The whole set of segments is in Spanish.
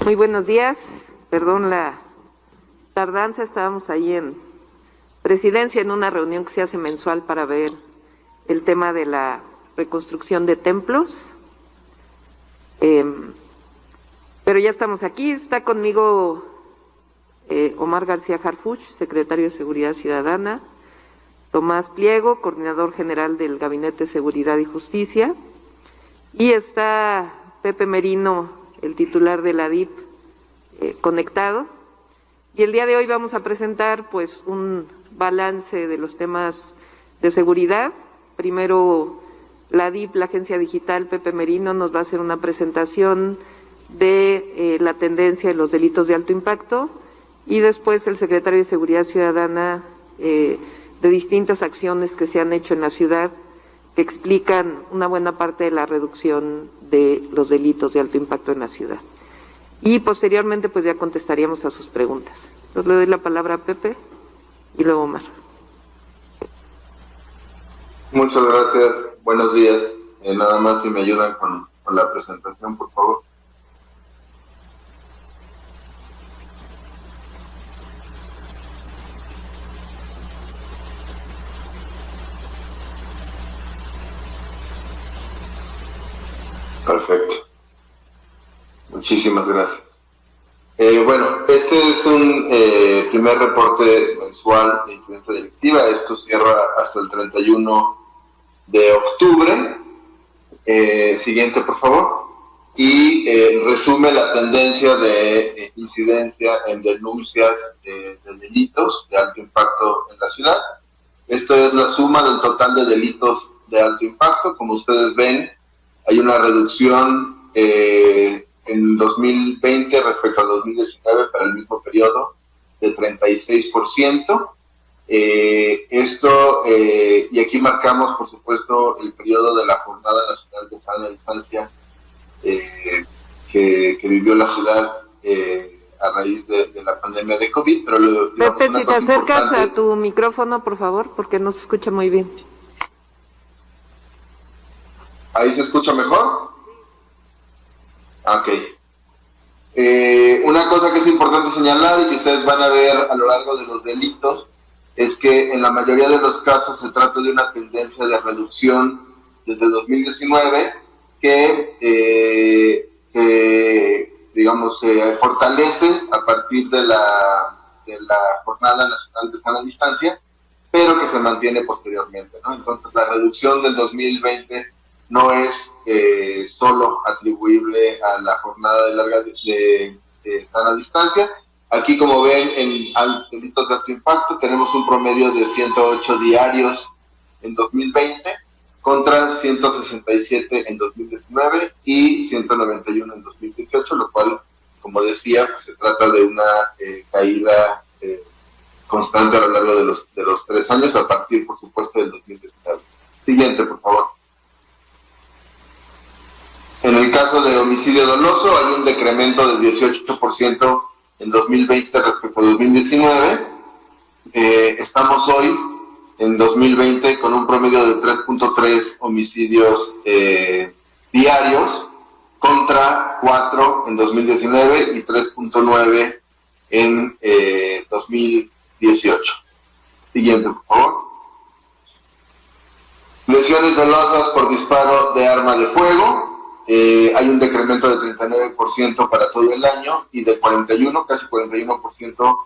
Muy buenos días, perdón la tardanza, estábamos ahí en Presidencia en una reunión que se hace mensual para ver el tema de la reconstrucción de templos, pero ya estamos aquí. Está conmigo Omar García Harfuch, secretario de Seguridad Ciudadana, Tomás Pliego, coordinador general del Gabinete de Seguridad y Justicia, y está Pepe Merino, el titular de la DIP, conectado. Y el día de hoy vamos a presentar pues un balance de los temas de seguridad. Primero la DIP, la agencia digital, Pepe Merino nos va a hacer una presentación de la tendencia de los delitos de alto impacto, y después el secretario de Seguridad Ciudadana de distintas acciones que se han hecho en la ciudad que explican una buena parte de la reducción de los delitos de alto impacto en la ciudad. Y posteriormente pues ya contestaríamos a sus preguntas. Entonces le doy la palabra a Pepe y luego Omar. Muchas gracias, buenos días. Nada más si me ayudan con la presentación, por favor. Perfecto. Muchísimas gracias. Bueno, este es un primer reporte mensual de incidencia delictiva. Esto cierra hasta el 31 de octubre. Siguiente, por favor. Y resume la tendencia de incidencia en denuncias de delitos de alto impacto en la ciudad. Esto es la suma del total de delitos de alto impacto. Como ustedes ven, hay una reducción en 2020 respecto a 2019 para el mismo periodo de 36%. Y aquí marcamos, por supuesto, el periodo de la Jornada Nacional de Sana Distancia que vivió la ciudad a raíz de la pandemia de COVID. Pero Pepe, si te acercas a tu micrófono, por favor, porque no se escucha muy bien. ¿Ahí se escucha mejor? Ok. Una cosa que es importante señalar y que ustedes van a ver a lo largo de los delitos es que en la mayoría de los casos se trata de una tendencia de reducción desde 2019 que digamos, se fortalece a partir de la Jornada Nacional de Sana Distancia, pero que se mantiene posteriormente, ¿no? Entonces la reducción del 2020 no es solo atribuible a la jornada de sana distancia. Aquí, como ven, en delitos de alto impacto tenemos un promedio de 108 diarios en 2020 contra 167 en 2019 y 191 en 2018, lo cual, como decía, pues, se trata de una caída constante a lo largo de los 3 años, a partir, por supuesto, del 2019. Siguiente, por favor. En el caso de homicidio doloso hay un decremento del 18% en 2020 respecto a 2019. Estamos hoy, en 2020, con un promedio de 3.3 homicidios diarios contra 4 en 2019 y 3.9 en 2018. Siguiente, por favor. Lesiones dolosas por disparo de arma de fuego. Hay un decremento de 39% para todo el año y de 41, casi 41%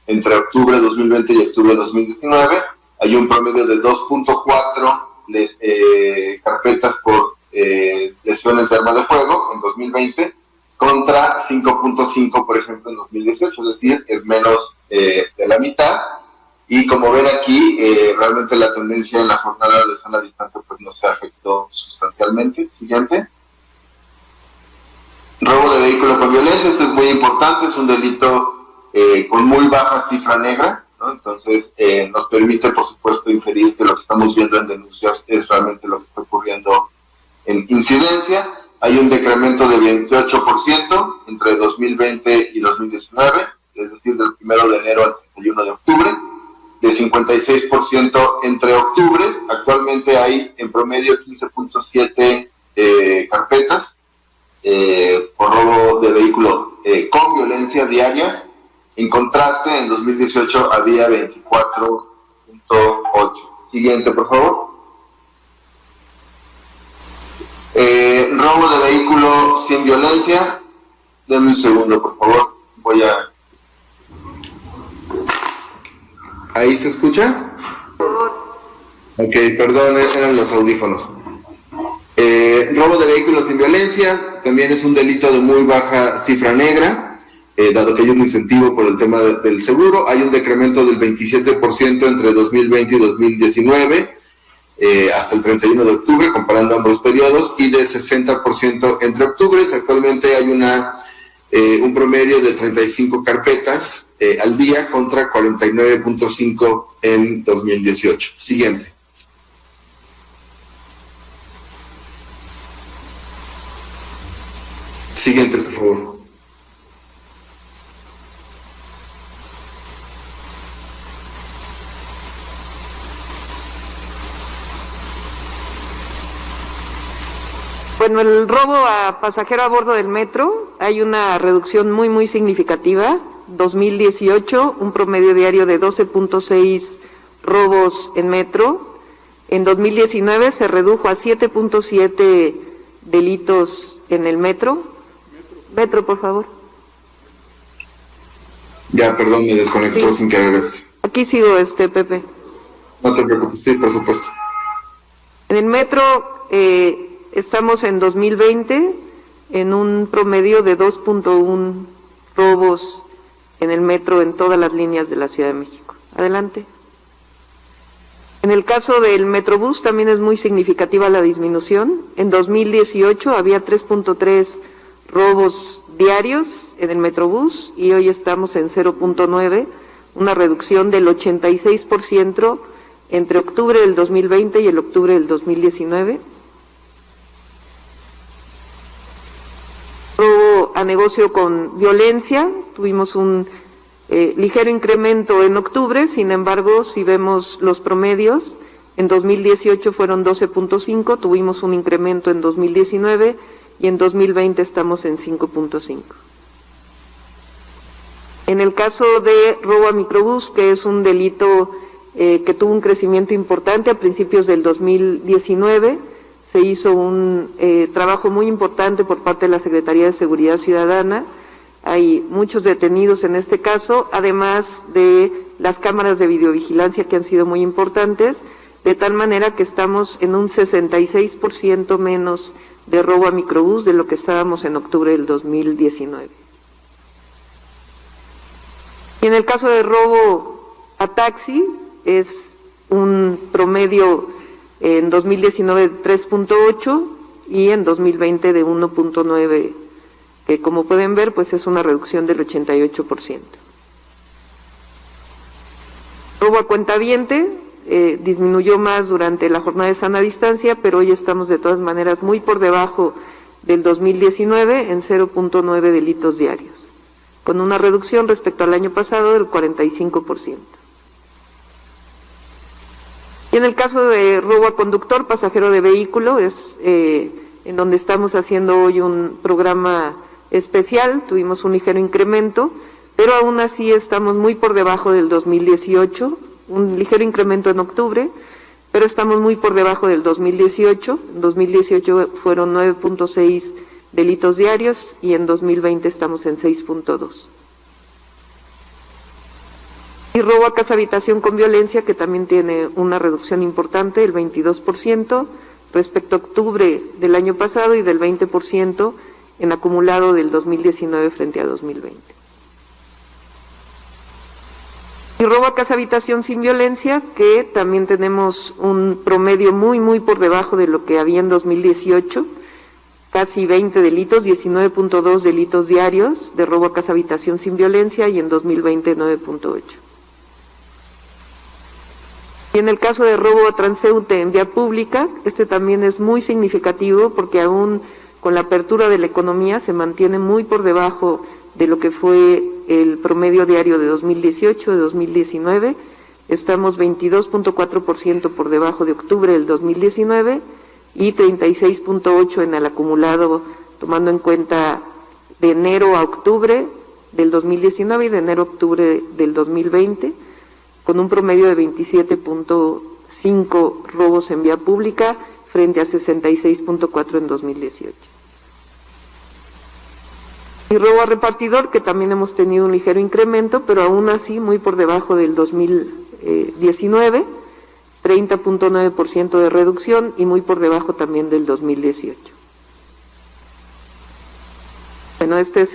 entre octubre de 2020 y octubre de 2019. Hay un promedio de 2.4 carpetas por lesiones de arma de fuego en 2020 contra 5.5, por ejemplo, en 2018, es decir, es menos de la mitad. Y como ven aquí, realmente la tendencia en la jornada de sana distancia pues no se afectó sustancialmente. Siguiente. Robo de vehículo con violencia, esto es muy importante, es un delito con muy baja cifra negra, ¿no? Entonces nos permite, por supuesto, inferir que lo que estamos viendo en denuncias es realmente lo que está ocurriendo en incidencia. Hay un decremento de 28% entre 2020 y 2019, es decir, del 1 de enero al 31 de octubre, de 56% entre octubre. Actualmente hay en promedio 15.7 carpetas por robo de vehículo diaria. En contraste, en 2018 había 24.8. Siguiente, por favor. Robo de vehículo sin violencia. Denme un segundo, por favor. ¿Ahí se escucha? Ok, perdón, eran los audífonos. Robo de vehículos sin violencia también es un delito de muy baja cifra negra, dado que hay un incentivo por el tema del seguro. Hay un decremento del 27% entre 2020 y 2019, hasta el 31 de octubre, comparando ambos periodos, y de 60% entre octubres. Actualmente hay un promedio de 35 carpetas al día contra 49.5 en 2018. Siguiente. Siguiente, por favor. Bueno, el robo a pasajero a bordo del metro, hay una reducción muy significativa. 2018, un promedio diario de 12.6 robos en metro. En 2019 se redujo a 7.7 delitos en el metro. Metro, por favor. Ya, perdón, me desconectó sin querer. Aquí sigo, Pepe. No te preocupes, sí, por supuesto. En el metro estamos en 2020 en un promedio de 2.1 robos en el metro en todas las líneas de la Ciudad de México. Adelante. En el caso del Metrobús también es muy significativa la disminución. En 2018 había 3.3 robos diarios en el Metrobús y hoy estamos en 0.9, una reducción del 86% entre octubre del 2020 y el octubre del 2019. Robo a negocio con violencia, tuvimos un ligero incremento en octubre, sin embargo, si vemos los promedios, en 2018 fueron 12.5, tuvimos un incremento en 2019 y en 2020 estamos en 5.5. En el caso de robo a microbús, que es un delito que tuvo un crecimiento importante a principios del 2019, se hizo un trabajo muy importante por parte de la Secretaría de Seguridad Ciudadana. Hay muchos detenidos en este caso, además de las cámaras de videovigilancia que han sido muy importantes, de tal manera que estamos en un 66% menos de robo a microbús de lo que estábamos en octubre del 2019. Y en el caso de robo a taxi, es un promedio en 2019 de 3.8 y en 2020 de 1.9, que como pueden ver, pues es una reducción del 88%. Robo a cuentaviente disminuyó más durante la jornada de sana distancia, pero hoy estamos de todas maneras muy por debajo del 2019 en 0.9 delitos diarios, con una reducción respecto al año pasado del 45%. Y en el caso de robo a conductor, pasajero de vehículo, es en donde estamos haciendo hoy un programa especial, tuvimos un ligero incremento, pero aún así estamos muy por debajo del 2018, un ligero incremento en octubre, pero estamos muy por debajo del 2018. En 2018 fueron 9.6 delitos diarios y en 2020 estamos en 6.2. Y robo a casa habitación con violencia, que también tiene una reducción importante, el 22%, respecto a octubre del año pasado y del 20% en acumulado del 2019 frente a 2020. Y robo a casa habitación sin violencia, que también tenemos un promedio muy por debajo de lo que había en 2018, casi 20 delitos, 19.2 delitos diarios de robo a casa habitación sin violencia y en 2020 9.8. Y en el caso de robo a transeúnte en vía pública, este también es muy significativo porque aún con la apertura de la economía se mantiene muy por debajo de lo que fue el promedio diario de 2018, de 2019. Estamos 22.4% por debajo de octubre del 2019 y 36.8% en el acumulado, tomando en cuenta de enero a octubre, del 2019 y de enero a octubre del 2020, con un promedio de 27.5 robos en vía pública frente a 66.4 en 2018. Y robo a repartidor, que también hemos tenido un ligero incremento, pero aún así muy por debajo del 2019, 30.9% de reducción y muy por debajo también del 2018. Bueno, este es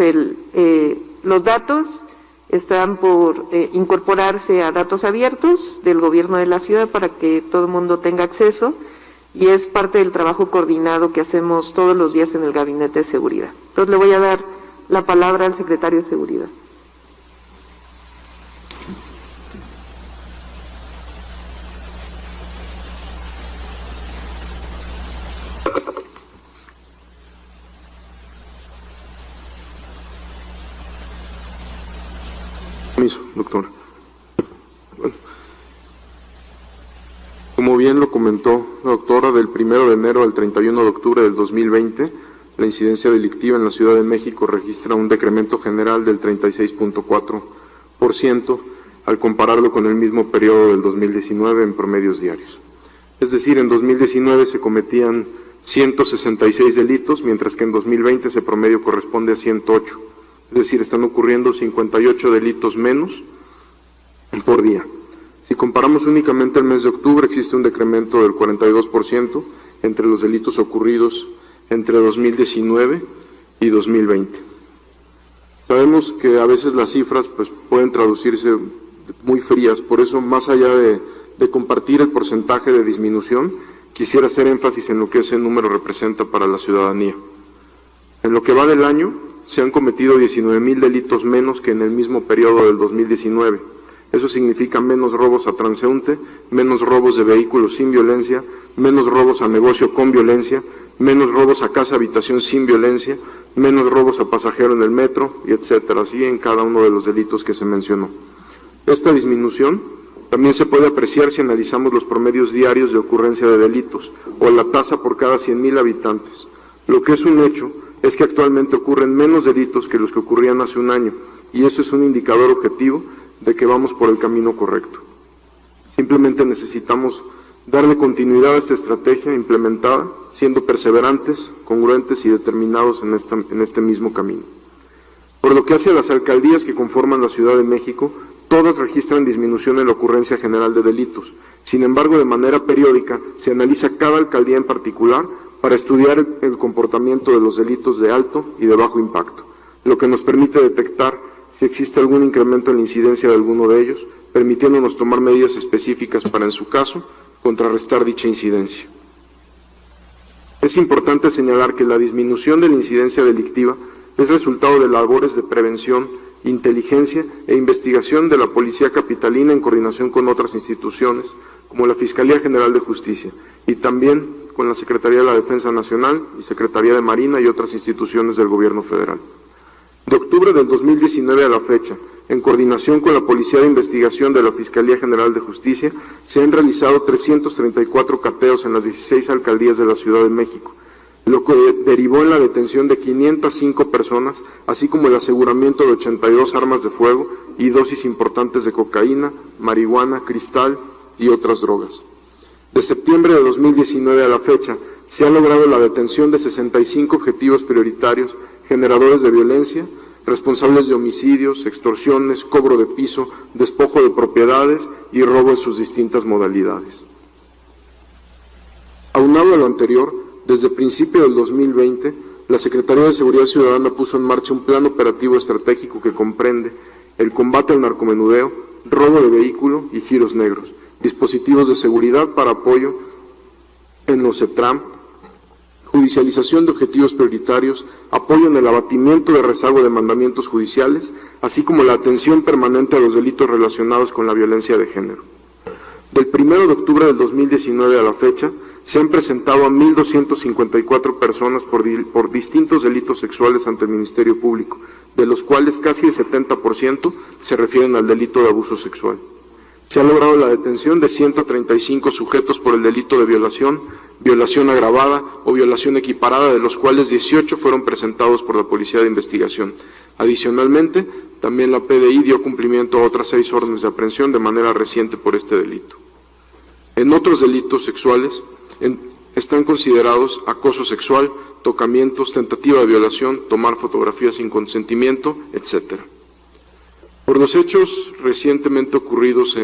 los datos, están por incorporarse a datos abiertos del gobierno de la ciudad para que todo el mundo tenga acceso, y es parte del trabajo coordinado que hacemos todos los días en el Gabinete de Seguridad. Entonces le voy a dar la palabra al secretario de Seguridad. Permiso, doctora. Bueno, como bien lo comentó la doctora, del 1 de enero al 31 de octubre del 2020, la incidencia delictiva en la Ciudad de México registra un decremento general del 36.4% al compararlo con el mismo periodo del 2019 en promedios diarios. Es decir, en 2019 se cometían 166 delitos, mientras que en 2020 ese promedio corresponde a 108. Es decir, están ocurriendo 58 delitos menos por día. Si comparamos únicamente el mes de octubre, existe un decremento del 42% entre los delitos ocurridos entre 2019 y 2020. Sabemos que a veces las cifras pueden traducirse muy frías, por eso, más allá de compartir el porcentaje de disminución, quisiera hacer énfasis en lo que ese número representa para la ciudadanía. En lo que va del año, se han cometido 19,000 delitos menos que en el mismo periodo del 2019. Eso significa menos robos a transeúnte, menos robos de vehículos sin violencia, menos robos a negocio con violencia, menos robos a casa habitación sin violencia, menos robos a pasajero en el metro, y etcétera, así en cada uno de los delitos que se mencionó. Esta disminución también se puede apreciar si analizamos los promedios diarios de ocurrencia de delitos, o la tasa por cada 100,000 habitantes. Lo que es un hecho es que actualmente ocurren menos delitos que los que ocurrían hace un año, y eso es un indicador objetivo de que vamos por el camino correcto. Simplemente necesitamos darle continuidad a esta estrategia implementada, siendo perseverantes, congruentes y determinados en este mismo camino. Por lo que hace a las alcaldías que conforman la Ciudad de México, todas registran disminución en la ocurrencia general de delitos. Sin embargo, de manera periódica se analiza cada alcaldía en particular para estudiar el comportamiento de los delitos de alto y de bajo impacto, lo que nos permite detectar si existe algún incremento en la incidencia de alguno de ellos, permitiéndonos tomar medidas específicas para, en su caso, contrarrestar dicha incidencia. Es importante señalar que la disminución de la incidencia delictiva es resultado de labores de prevención, inteligencia e investigación de la Policía Capitalina en coordinación con otras instituciones, como la Fiscalía General de Justicia, y también con la Secretaría de la Defensa Nacional y Secretaría de Marina y otras instituciones del Gobierno Federal. De octubre del 2019 a la fecha, en coordinación con la Policía de Investigación de la Fiscalía General de Justicia, se han realizado 334 cateos en las 16 alcaldías de la Ciudad de México, lo que derivó en la detención de 505 personas, así como el aseguramiento de 82 armas de fuego y dosis importantes de cocaína, marihuana, cristal y otras drogas. De septiembre de 2019 a la fecha, se ha logrado la detención de 65 objetivos prioritarios, generadores de violencia, responsables de homicidios, extorsiones, cobro de piso, despojo de propiedades y robo en sus distintas modalidades. Aunado a lo anterior, desde principio del 2020, la Secretaría de Seguridad Ciudadana puso en marcha un plan operativo estratégico que comprende el combate al narcomenudeo, robo de vehículo y giros negros, dispositivos de seguridad para apoyo en los CETRAM, judicialización de objetivos prioritarios, apoyo en el abatimiento de rezago de mandamientos judiciales, así como la atención permanente a los delitos relacionados con la violencia de género. Del 1 de octubre del 2019 a la fecha, se han presentado a 1,254 personas por distintos delitos sexuales ante el Ministerio Público, de los cuales casi el 70% se refieren al delito de abuso sexual. Se ha logrado la detención de 135 sujetos por el delito de violación, violación agravada o violación equiparada, de los cuales 18 fueron presentados por la Policía de Investigación. Adicionalmente, también la PDI dio cumplimiento a otras 6 órdenes de aprehensión de manera reciente por este delito. En otros delitos sexuales están considerados acoso sexual, tocamientos, tentativa de violación, tomar fotografías sin consentimiento, etc. Por los hechos recientemente ocurridos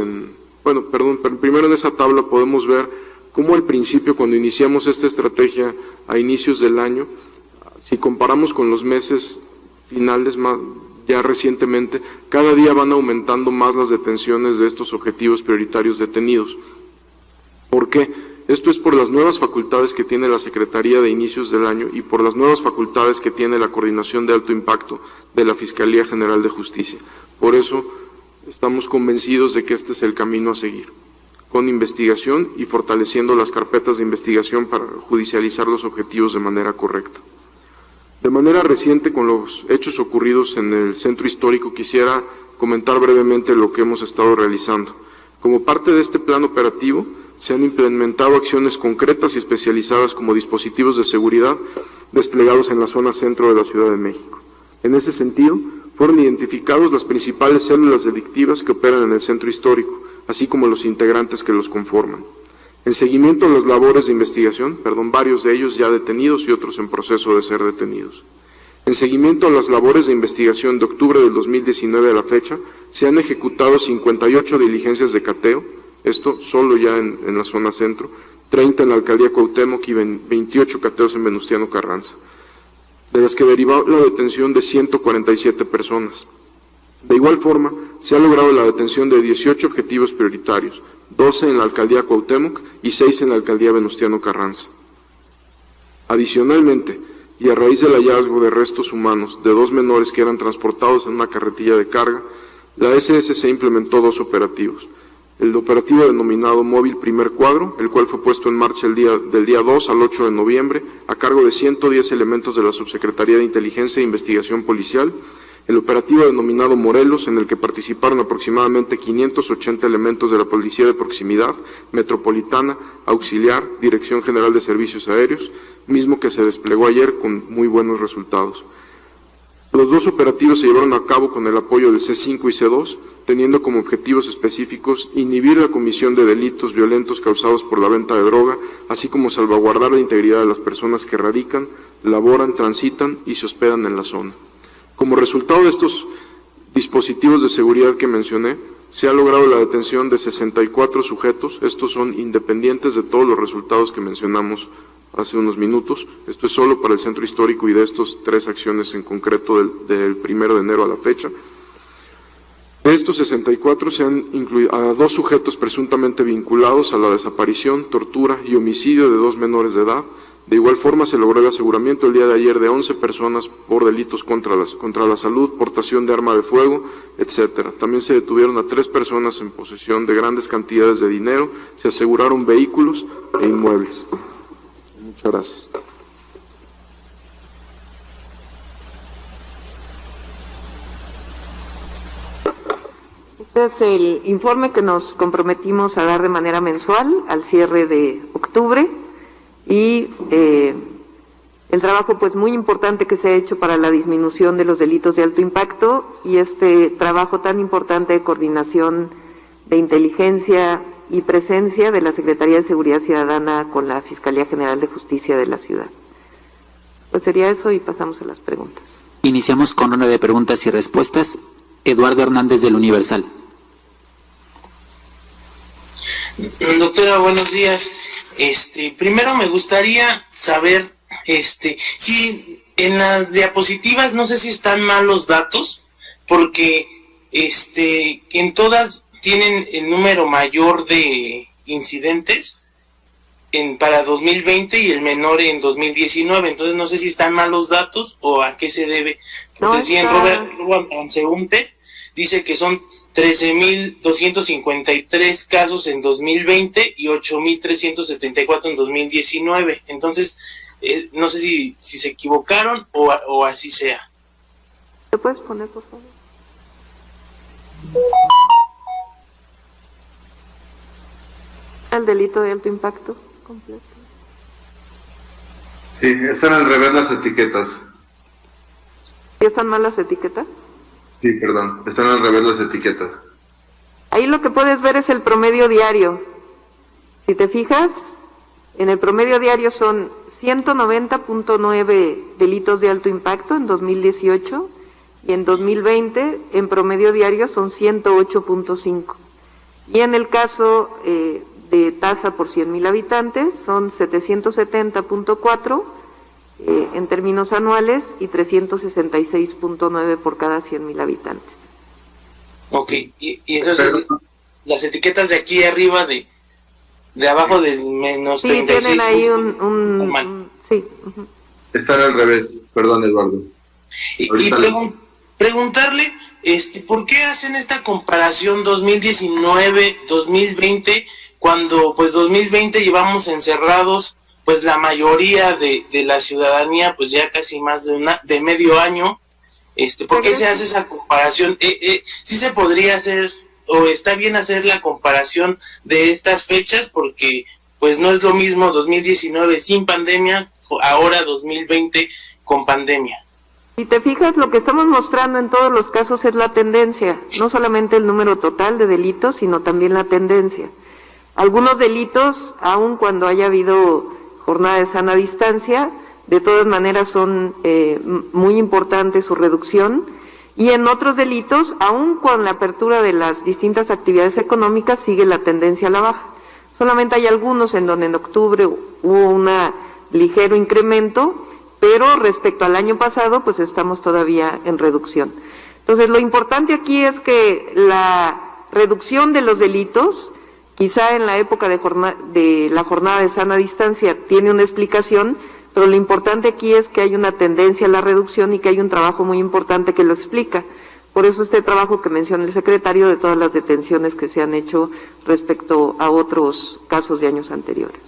primero en esa tabla podemos ver cómo al principio, cuando iniciamos esta estrategia a inicios del año, si comparamos con los meses finales, ya recientemente, cada día van aumentando más las detenciones de estos objetivos prioritarios detenidos. ¿Por qué? Esto es por las nuevas facultades que tiene la Secretaría de inicios del año y por las nuevas facultades que tiene la Coordinación de Alto Impacto de la Fiscalía General de Justicia. Por eso estamos convencidos de que este es el camino a seguir, con investigación y fortaleciendo las carpetas de investigación para judicializar los objetivos de manera correcta. De manera reciente, con los hechos ocurridos en el centro histórico, quisiera comentar brevemente lo que hemos estado realizando. Como parte de este plan operativo, se han implementado acciones concretas y especializadas como dispositivos de seguridad desplegados en la zona centro de la Ciudad de México. En ese sentido, fueron identificados las principales células delictivas que operan en el centro histórico, así como los integrantes que los conforman. En seguimiento a las labores de investigación, varios de ellos ya detenidos y otros en proceso de ser detenidos. En seguimiento a las labores de investigación de octubre del 2019 a la fecha, se han ejecutado 58 diligencias de cateo, esto solo ya en la zona centro, 30 en la alcaldía Cuauhtémoc y 28 cateos en Venustiano Carranza, de las que derivó la detención de 147 personas. De igual forma, se ha logrado la detención de 18 objetivos prioritarios, 12 en la alcaldía Cuauhtémoc y 6 en la alcaldía Venustiano Carranza. Adicionalmente, y a raíz del hallazgo de restos humanos de 2 menores que eran transportados en una carretilla de carga, la SSC implementó 2 operativos. El operativo denominado Móvil Primer Cuadro, el cual fue puesto en marcha del día 2 al 8 de noviembre, a cargo de 110 elementos de la Subsecretaría de Inteligencia e Investigación Policial. El operativo denominado Morelos, en el que participaron aproximadamente 580 elementos de la Policía de Proximidad, Metropolitana, Auxiliar, Dirección General de Servicios Aéreos, mismo que se desplegó ayer con muy buenos resultados. Los 2 operativos se llevaron a cabo con el apoyo del C5 y C2, teniendo como objetivos específicos inhibir la comisión de delitos violentos causados por la venta de droga, así como salvaguardar la integridad de las personas que radican, laboran, transitan y se hospedan en la zona. Como resultado de estos dispositivos de seguridad que mencioné, se ha logrado la detención de 64 sujetos. Estos son independientes de todos los resultados que mencionamos hace unos minutos. Esto es solo para el centro histórico y de estos 3 acciones en concreto del 1 de enero a la fecha. De estos 64 se han incluido a 2 sujetos presuntamente vinculados a la desaparición, tortura y homicidio de 2 menores de edad. De igual forma se logró el aseguramiento el día de ayer de 11 personas por delitos contra la salud, portación de arma de fuego, etc. También se detuvieron a 3 personas en posesión de grandes cantidades de dinero, se aseguraron vehículos e inmuebles. Muchas gracias. Este es el informe que nos comprometimos a dar de manera mensual al cierre de octubre y el trabajo pues muy importante que se ha hecho para la disminución de los delitos de alto impacto y este trabajo tan importante de coordinación de inteligencia y presencia de la Secretaría de Seguridad Ciudadana con la Fiscalía General de Justicia de la ciudad. Pues sería eso y pasamos a las preguntas. Iniciamos con ronda de preguntas y respuestas. Eduardo Hernández del Universal. Doctora, buenos días. Primero me gustaría saber, si en las diapositivas no sé si están mal los datos, porque en todas tienen el número mayor de incidentes para 2020 y el menor en 2019, entonces no sé si están mal los datos o a qué se debe. Porque decía Robert Anseunte, dice que son 13,253 casos en 2020 y 8,374 en 2019. Entonces, no sé si se equivocaron o así sea. ¿Te puedes poner, por favor? El delito de alto impacto completo. Sí, están al revés las etiquetas. ¿Y están mal las etiquetas? Sí, perdón, están al revés las etiquetas. Ahí lo que puedes ver es el promedio diario. Si te fijas, en el promedio diario son 190.9 delitos de alto impacto en 2018 y en 2020 en promedio diario son 108.5. Y en el caso de tasa por 100.000 habitantes son 770.4 en términos anuales y 366.9 por cada 100.000 habitantes. Ok, y entonces las etiquetas de aquí arriba de abajo del menos Sí, 36. tienen ahí sí. Uh-huh. Están al revés, perdón, Eduardo. Y preguntarle, ¿por qué hacen esta comparación 2019-2020 cuando pues 2020 llevamos encerrados pues la mayoría de la ciudadanía pues ya casi más de medio año? ¿Por qué se hace esa comparación? ¿Sí se podría hacer o está bien hacer la comparación de estas fechas? Porque pues no es lo mismo 2019 sin pandemia, ahora 2020 con pandemia. Si te fijas, lo que estamos mostrando en todos los casos es la tendencia, no solamente el número total de delitos, sino también la tendencia. Algunos delitos, aun cuando haya habido jornada de sana distancia, de todas maneras son muy importantes su reducción, y en otros delitos, aun con la apertura de las distintas actividades económicas, sigue la tendencia a la baja. Solamente hay algunos en donde en octubre hubo un ligero incremento, pero respecto al año pasado, pues estamos todavía en reducción. Entonces, lo importante aquí es que la reducción de los delitos, quizá en la época de la jornada de sana distancia tiene una explicación, pero lo importante aquí es que hay una tendencia a la reducción y que hay un trabajo muy importante que lo explica. Por eso este trabajo que menciona el secretario de todas las detenciones que se han hecho respecto a otros casos de años anteriores.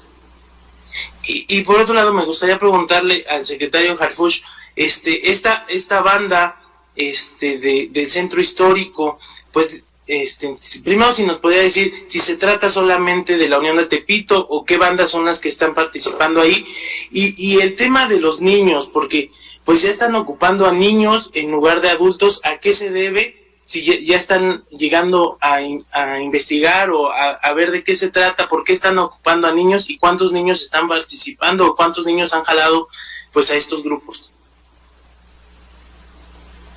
Y por otro lado me gustaría preguntarle al secretario Harfuch, esta banda del centro histórico, pues primero si nos podría decir si se trata solamente de la Unión de Tepito o qué bandas son las que están participando ahí, y el tema de los niños, porque pues ya están ocupando a niños en lugar de adultos. ¿A qué se debe? Si ya están llegando a investigar o a ver de qué se trata, por qué están ocupando a niños y cuántos niños están participando o cuántos niños han jalado pues a estos grupos.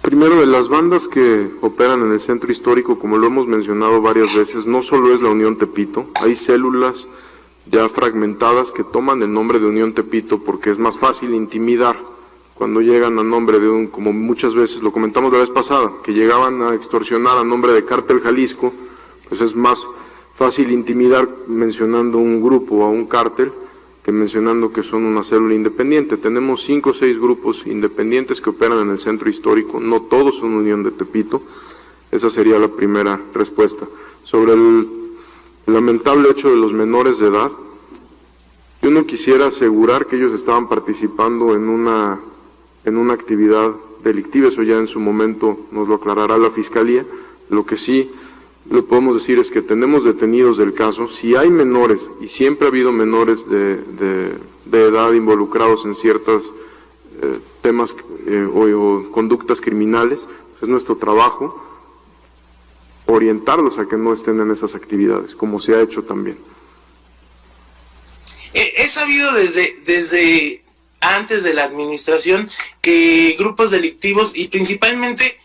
Primero, de las bandas que operan en el centro histórico, como lo hemos mencionado varias veces, no solo es la Unión Tepito, hay células ya fragmentadas que toman el nombre de Unión Tepito porque es más fácil intimidar cuando llegan a nombre de como muchas veces lo comentamos la vez pasada, que llegaban a extorsionar a nombre de Cártel Jalisco, pues es más fácil intimidar mencionando un grupo o a un cártel que mencionando que son una célula independiente. Tenemos 5 o 6 grupos independientes que operan en el centro histórico, no todos son Unión de Tepito. Esa sería la primera respuesta. Sobre el lamentable hecho de los menores de edad, yo no quisiera asegurar que ellos estaban participando en una actividad delictiva, eso ya en su momento nos lo aclarará la Fiscalía. Lo que sí lo podemos decir es que tenemos detenidos del caso. Si hay menores, y siempre ha habido menores de edad involucrados en ciertos temas o conductas criminales, pues es nuestro trabajo orientarlos a que no estén en esas actividades, como se ha hecho también. He sabido desde antes de la administración que grupos delictivos y principalmente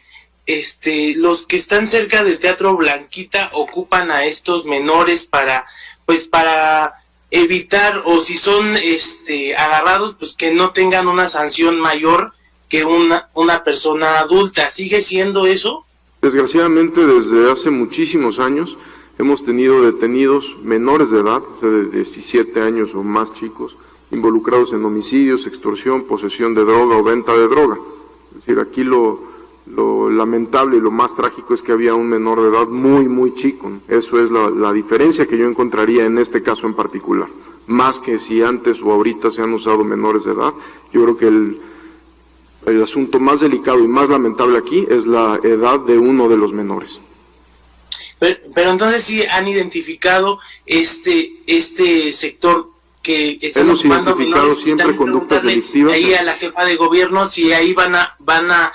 los que están cerca del Teatro Blanquita ocupan a estos menores para evitar, o si son agarrados, pues que no tengan una sanción mayor que una persona adulta. ¿Sigue siendo eso? Desgraciadamente, desde hace muchísimos años hemos tenido detenidos menores de edad, o sea, de 17 años o más chicos, involucrados en homicidios, extorsión, posesión de droga o venta de droga. Es decir, aquí lo lamentable y lo más trágico es que había un menor de edad muy chico. Eso es la diferencia que yo encontraría en este caso en particular. Más que si antes o ahorita se han usado menores de edad, yo creo que el asunto más delicado y más lamentable aquí es la edad de uno de los menores. Pero entonces sí han identificado este sector que están hemos ocupando identificado menores, siempre y conductas preguntarle delictivas. ahí a la jefa de gobierno si ahí van a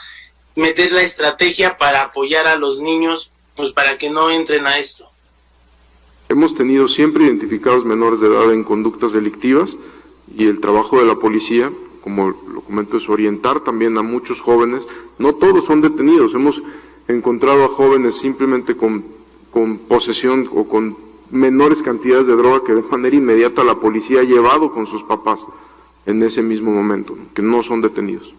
meter la estrategia para apoyar a los niños, pues para que no entren a esto. Hemos tenido siempre identificados menores de edad en conductas delictivas y el trabajo de la policía, como lo comento, es orientar también a muchos jóvenes. No todos son detenidos, hemos encontrado a jóvenes simplemente con posesión o con menores cantidades de droga que de manera inmediata la policía ha llevado con sus papás en ese mismo momento, que no son detenidos.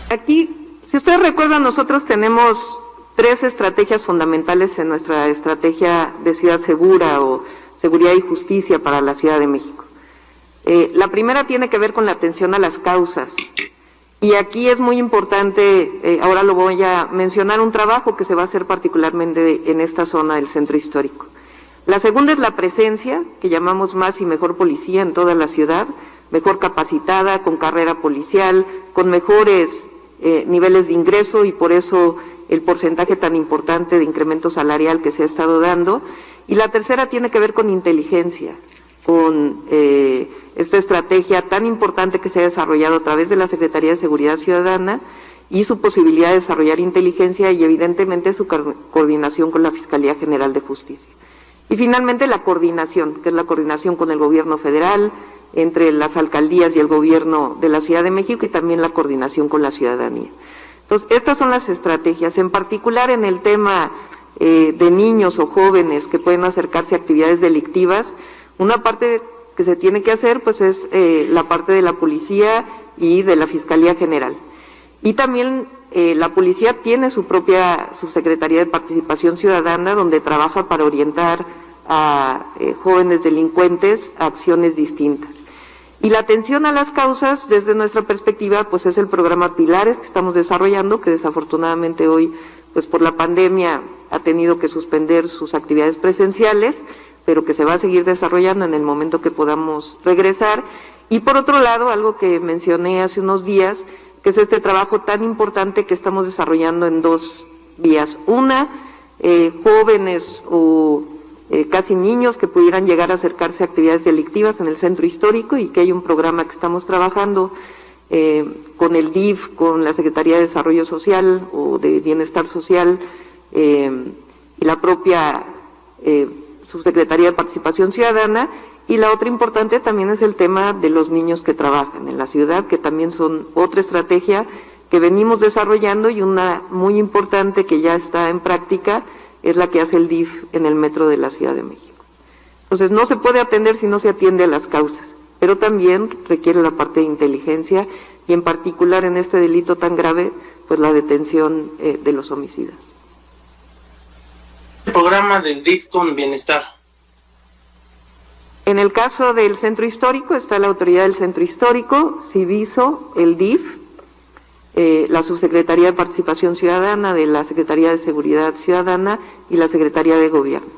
Aquí, si ustedes recuerdan, nosotros tenemos 3 estrategias fundamentales en nuestra estrategia de ciudad segura o seguridad y justicia para la Ciudad de México. La primera tiene que ver con la atención a las causas. Y aquí es muy importante, ahora lo voy a mencionar, un trabajo que se va a hacer particularmente en esta zona del centro histórico. La segunda es la presencia, que llamamos más y mejor policía en toda la ciudad, mejor capacitada, con carrera policial, con mejores niveles de ingreso y por eso el porcentaje tan importante de incremento salarial que se ha estado dando. Y la tercera tiene que ver con inteligencia, con esta estrategia tan importante que se ha desarrollado a través de la Secretaría de Seguridad Ciudadana y su posibilidad de desarrollar inteligencia y evidentemente su coordinación con la Fiscalía General de Justicia. Y finalmente la coordinación, que es la coordinación con el gobierno federal, entre las alcaldías y el gobierno de la Ciudad de México y también la coordinación con la ciudadanía. Entonces, estas son las estrategias, en particular en el tema de niños o jóvenes que pueden acercarse a actividades delictivas. Una parte que se tiene que hacer pues es la parte de la policía y de la Fiscalía General. Y también la policía tiene su propia subsecretaría de Participación Ciudadana donde trabaja para orientar a jóvenes delincuentes a acciones distintas. Y la atención a las causas, desde nuestra perspectiva, pues es el programa Pilares que estamos desarrollando, que desafortunadamente hoy, pues por la pandemia, ha tenido que suspender sus actividades presenciales, pero que se va a seguir desarrollando en el momento que podamos regresar. Y por otro lado, algo que mencioné hace unos días, que es este trabajo tan importante que estamos desarrollando en 2 vías. Una, jóvenes o casi niños que pudieran llegar a acercarse a actividades delictivas en el centro histórico y que hay un programa que estamos trabajando con el DIF, con la Secretaría de Desarrollo Social o de Bienestar Social y la propia Subsecretaría de Participación Ciudadana. Y la otra importante también es el tema de los niños que trabajan en la ciudad, que también son otra estrategia que venimos desarrollando y una muy importante que ya está en práctica es la que hace el DIF en el metro de la Ciudad de México. Entonces no se puede atender si no se atiende a las causas, pero también requiere la parte de inteligencia y en particular en este delito tan grave, pues la detención de los homicidas. El programa del DIF con bienestar. En el caso del centro histórico está la autoridad del centro histórico, Civiso, el DIF, la Subsecretaría de Participación Ciudadana de la Secretaría de Seguridad Ciudadana y la Secretaría de Gobierno.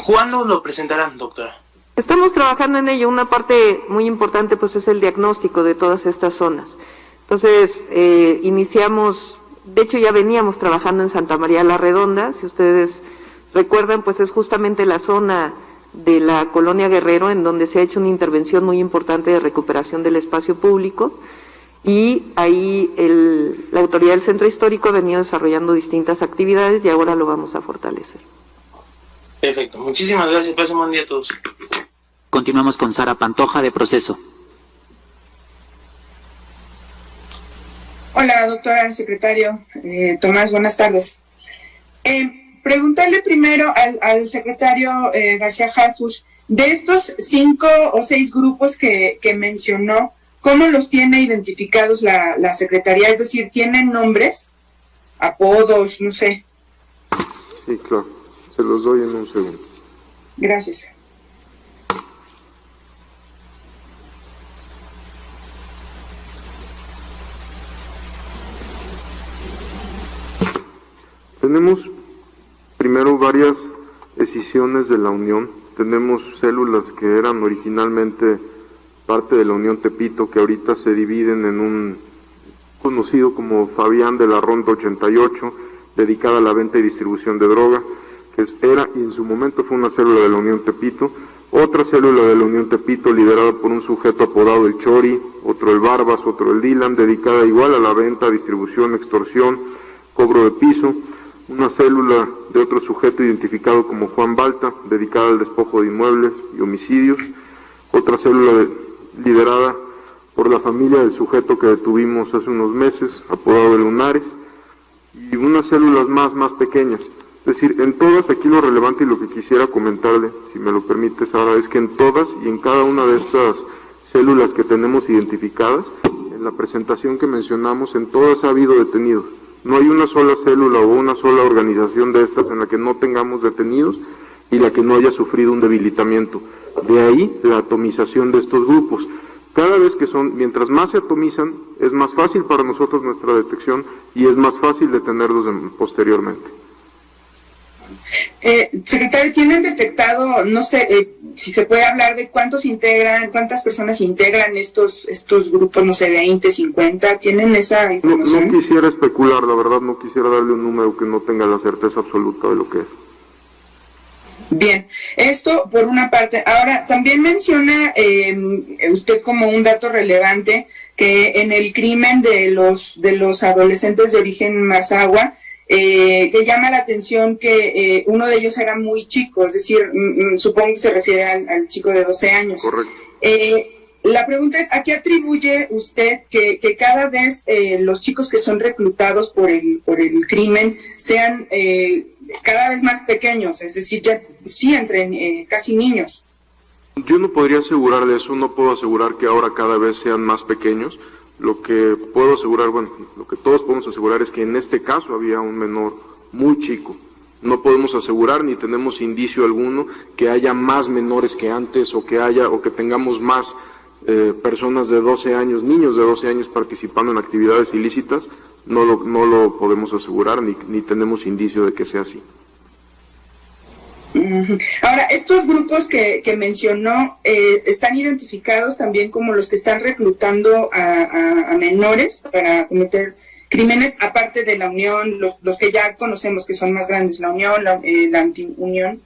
¿Cuándo lo presentarán, doctora? Estamos trabajando en ello. Una parte muy importante pues es el diagnóstico de todas estas zonas. Entonces, iniciamos, de hecho ya veníamos trabajando en Santa María la Redonda, si ustedes recuerdan, pues es justamente la zona de la Colonia Guerrero en donde se ha hecho una intervención muy importante de recuperación del espacio público y ahí la autoridad del centro histórico ha venido desarrollando distintas actividades y ahora lo vamos a fortalecer. Perfecto, muchísimas gracias, pasen buen día a todos. Continuamos con Sara Pantoja de Proceso. Hola, doctora, secretario Tomás, buenas tardes. Preguntarle primero al secretario García Harfuch, de estos 5 o 6 grupos que mencionó, ¿cómo los tiene identificados la Secretaría? Es decir, ¿tienen nombres, apodos, no sé? Sí, claro. Se los doy en un segundo. Gracias. Tenemos primero varias decisiones de la Unión. Tenemos células que eran originalmente parte de la Unión Tepito, que ahorita se dividen en un conocido como Fabián de la Ronda 88, dedicada a la venta y distribución de droga, que era y en su momento fue una célula de la Unión Tepito, otra célula de la Unión Tepito liderada por un sujeto apodado el Chori, otro el Barbas, otro el Dylan, dedicada igual a la venta, distribución, extorsión, cobro de piso, una célula de otro sujeto identificado como Juan Balta, dedicada al despojo de inmuebles y homicidios, otra célula liderada por la familia del sujeto que detuvimos hace unos meses, apodado de Lunares, y unas células más pequeñas. Es decir, en todas, aquí lo relevante y lo que quisiera comentarle, si me lo permite, Sara, es que en todas y en cada una de estas células que tenemos identificadas, en la presentación que mencionamos, en todas ha habido detenidos. No hay una sola célula o una sola organización de estas en la que no tengamos detenidos y la que no haya sufrido un debilitamiento. De ahí la atomización de estos grupos. Cada vez que mientras más se atomizan, es más fácil para nosotros nuestra detección y es más fácil detenerlos posteriormente. Secretario, ¿tienen detectado, no sé, si se puede hablar de cuántas personas integran estos grupos, no sé, 20, 50? ¿Tienen esa información? No quisiera especular, la verdad, no quisiera darle un número que no tenga la certeza absoluta de lo que es. Bien, esto por una parte. Ahora, también menciona usted como un dato relevante que en el crimen de los adolescentes de origen Mazahua, que llama la atención que uno de ellos era muy chico, es decir, supongo que se refiere al chico de 12 años. Correcto. La pregunta es, ¿a qué atribuye usted que cada vez los chicos que son reclutados por el crimen sean cada vez más pequeños, es decir, ya sí entren casi niños? Yo no podría asegurarle eso, no puedo asegurar que ahora cada vez sean más pequeños. Lo que puedo asegurar, lo que todos podemos asegurar es que en este caso había un menor muy chico. No podemos asegurar ni tenemos indicio alguno que haya más menores que antes o que tengamos más personas de 12 años, niños de 12 años participando en actividades ilícitas. No lo podemos asegurar ni tenemos indicio de que sea así. Ahora, estos grupos que mencionó están identificados también como los que están reclutando a menores para cometer crímenes, aparte de la Unión, los que ya conocemos que son más grandes, la Unión, la Antiunión.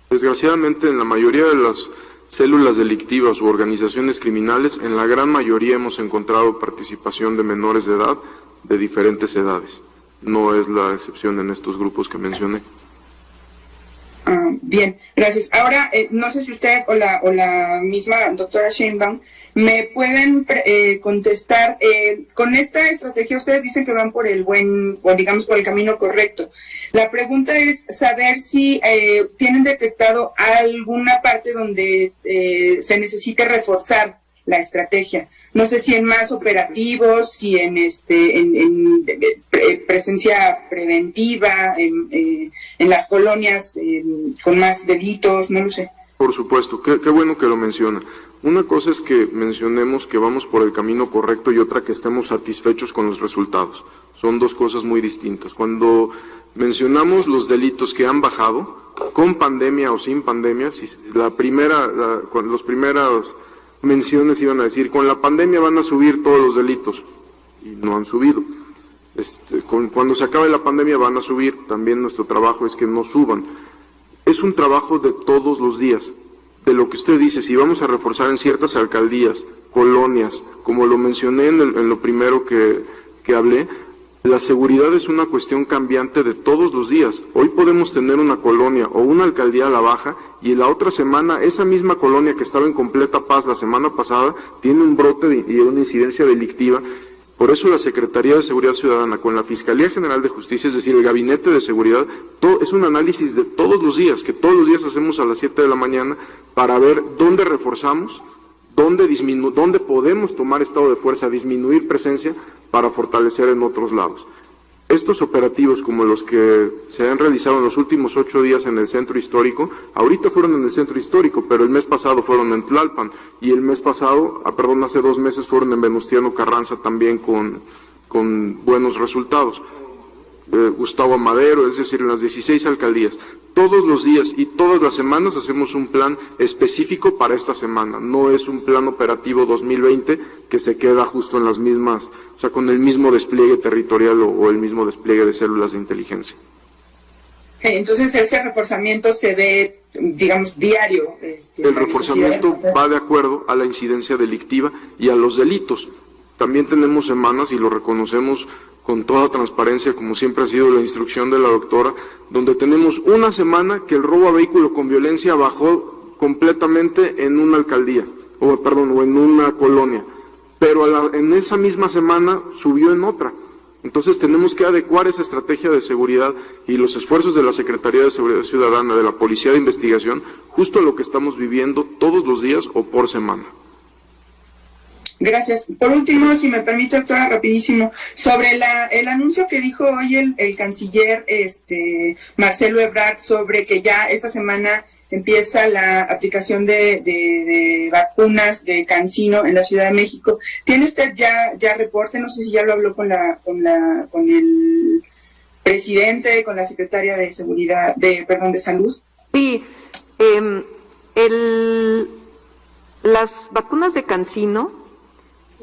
Desgraciadamente, en la mayoría de las células delictivas u organizaciones criminales, en la gran mayoría hemos encontrado participación de menores de edad, de diferentes edades. No es la excepción en estos grupos que mencioné. Bien, gracias. Ahora, no sé si usted o la misma doctora Sheinbaum me pueden contestar. Con esta estrategia ustedes dicen que van por el por el camino correcto. La pregunta es saber si tienen detectado alguna parte donde se necesite reforzar la estrategia. No sé si en más operativos, si en presencia preventiva, en las colonias con más delitos, no lo sé. Por supuesto, qué bueno que lo menciona. Una cosa es que mencionemos que vamos por el camino correcto y otra que estemos satisfechos con los resultados. Son dos cosas muy distintas. Cuando mencionamos los delitos que han bajado, con pandemia o sin pandemia, si los primeros menciones iban a decir, con la pandemia van a subir todos los delitos, y no han subido. Cuando se acabe la pandemia van a subir, también nuestro trabajo es que no suban. Es un trabajo de todos los días, de lo que usted dice, si vamos a reforzar en ciertas alcaldías, colonias, como lo mencioné en lo primero que hablé, la seguridad es una cuestión cambiante de todos los días. Hoy podemos tener una colonia o una alcaldía a la baja y la otra semana esa misma colonia que estaba en completa paz la semana pasada tiene un brote y una incidencia delictiva. Por eso la Secretaría de Seguridad Ciudadana con la Fiscalía General de Justicia, es decir, el Gabinete de Seguridad, es un análisis de todos los días, que todos los días hacemos a las 7 de la mañana para ver dónde reforzamos, dónde podemos tomar estado de fuerza, disminuir presencia para fortalecer en otros lados. Estos operativos como los que se han realizado en los últimos 8 días en el centro histórico, ahorita fueron en el centro histórico, pero el mes pasado fueron en Tlalpan y el mes pasado, hace 2 meses fueron en Venustiano Carranza también con buenos resultados. Gustavo Amadero, es decir, en las 16 alcaldías. Todos los días y todas las semanas hacemos un plan específico para esta semana. No es un plan operativo 2020 que se queda justo en las mismas, o sea, con el mismo despliegue territorial o el mismo despliegue de células de inteligencia. Entonces ese reforzamiento se ve, digamos, diario. El reforzamiento va de acuerdo a la incidencia delictiva y a los delitos. También tenemos semanas, y lo reconocemos con toda transparencia, como siempre ha sido la instrucción de la doctora, donde tenemos una semana que el robo a vehículo con violencia bajó completamente en una alcaldía, o en una colonia, pero en esa misma semana subió en otra. Entonces tenemos que adecuar esa estrategia de seguridad y los esfuerzos de la Secretaría de Seguridad Ciudadana, de la Policía de Investigación, justo a lo que estamos viviendo todos los días o por semana. Gracias. Por último, si me permite, doctora, rapidísimo, sobre el anuncio que dijo hoy el canciller Marcelo Ebrard sobre que ya esta semana empieza la aplicación de vacunas de CanSino en la Ciudad de México. ¿Tiene usted ya reporte? No sé si ya lo habló con el presidente, con la secretaria de Seguridad, de Salud. Sí, las vacunas de CanSino,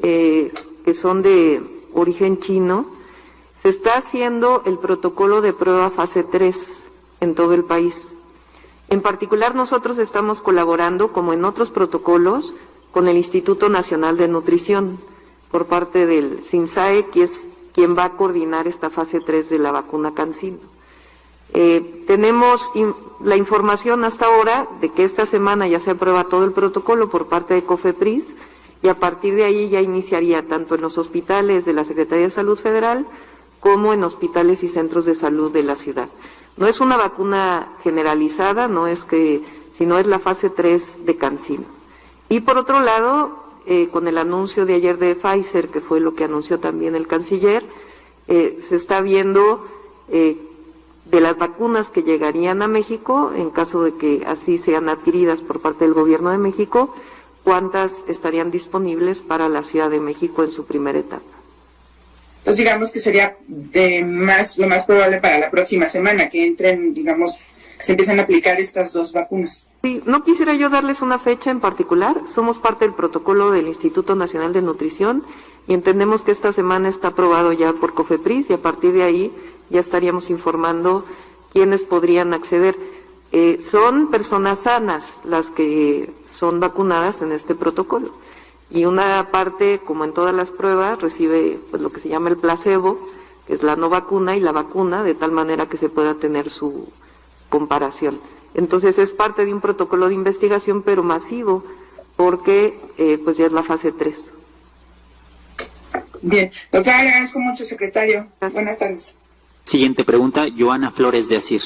que son de origen chino, se está haciendo el protocolo de prueba fase 3 en todo el país. En particular, nosotros estamos colaborando, como en otros protocolos, con el Instituto Nacional de Nutrición, por parte del SINSAE, que es quien va a coordinar esta fase 3 de la vacuna CanSino. Tenemos la información hasta ahora de que esta semana ya se aprueba todo el protocolo por parte de COFEPRIS, y a partir de ahí ya iniciaría tanto en los hospitales de la Secretaría de Salud Federal como en hospitales y centros de salud de la ciudad. No es una vacuna generalizada, sino es la fase 3 de CanSino. Y por otro lado, con el anuncio de ayer de Pfizer, que fue lo que anunció también el canciller, se está viendo de las vacunas que llegarían a México, en caso de que así sean adquiridas por parte del Gobierno de México, cuántas estarían disponibles para la Ciudad de México en su primera etapa. Entonces digamos que sería lo más probable para la próxima semana que entren, digamos, que se empiecen a aplicar estas dos vacunas. Sí, no quisiera yo darles una fecha en particular, somos parte del protocolo del Instituto Nacional de Nutrición y entendemos que esta semana está aprobado ya por COFEPRIS y a partir de ahí ya estaríamos informando quiénes podrían acceder. Son personas sanas las que son vacunadas en este protocolo y una parte, como en todas las pruebas, recibe pues lo que se llama el placebo, que es la no vacuna y la vacuna, de tal manera que se pueda tener su comparación. Entonces es parte de un protocolo de investigación, pero masivo, porque pues ya es la fase 3. Bien, doctora, le agradezco mucho, secretario. Gracias. Buenas tardes. Siguiente pregunta, Joana Flores de Asir.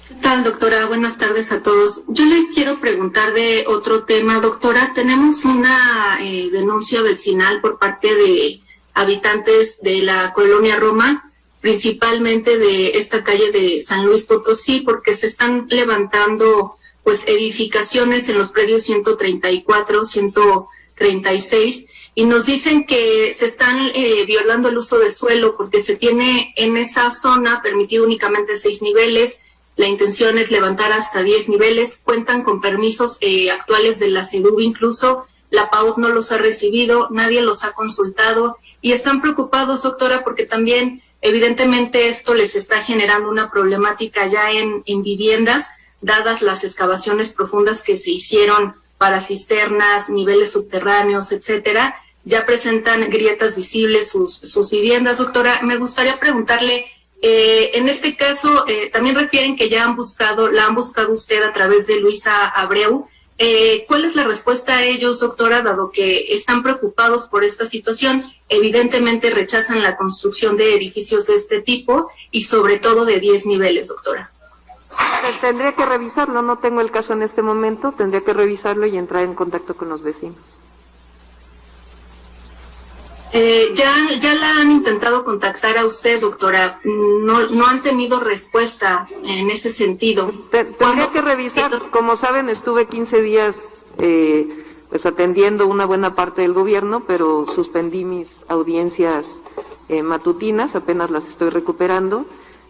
¿Qué tal, doctora? Buenas tardes a todos. Yo le quiero preguntar de otro tema, doctora. Tenemos una denuncia vecinal por parte de habitantes de la colonia Roma, principalmente de esta calle de San Luis Potosí, porque se están levantando pues edificaciones en los predios 134, 136, y nos dicen que se están violando el uso de suelo porque se tiene en esa zona permitido únicamente 6 niveles. La intención es levantar hasta 10 niveles, cuentan con permisos actuales de la SEDUB, incluso la PAUD no los ha recibido, nadie los ha consultado y están preocupados, doctora, porque también evidentemente esto les está generando una problemática ya en viviendas, dadas las excavaciones profundas que se hicieron para cisternas, niveles subterráneos, etcétera. Ya presentan grietas visibles sus viviendas. Doctora, me gustaría preguntarle, en este caso, también refieren que la han buscado usted a través de Luisa Abreu. ¿Cuál es la respuesta a ellos, doctora, dado que están preocupados por esta situación? Evidentemente rechazan la construcción de edificios de este tipo y sobre todo de 10 niveles, doctora. Tendría que revisarlo, no tengo el caso en este momento, tendría que revisarlo y entrar en contacto con los vecinos. Ya la han intentado contactar a usted, doctora, no han tenido respuesta en ese sentido. Tendría que revisar, como saben estuve 15 días pues atendiendo una buena parte del gobierno, pero suspendí mis audiencias matutinas, apenas las estoy recuperando.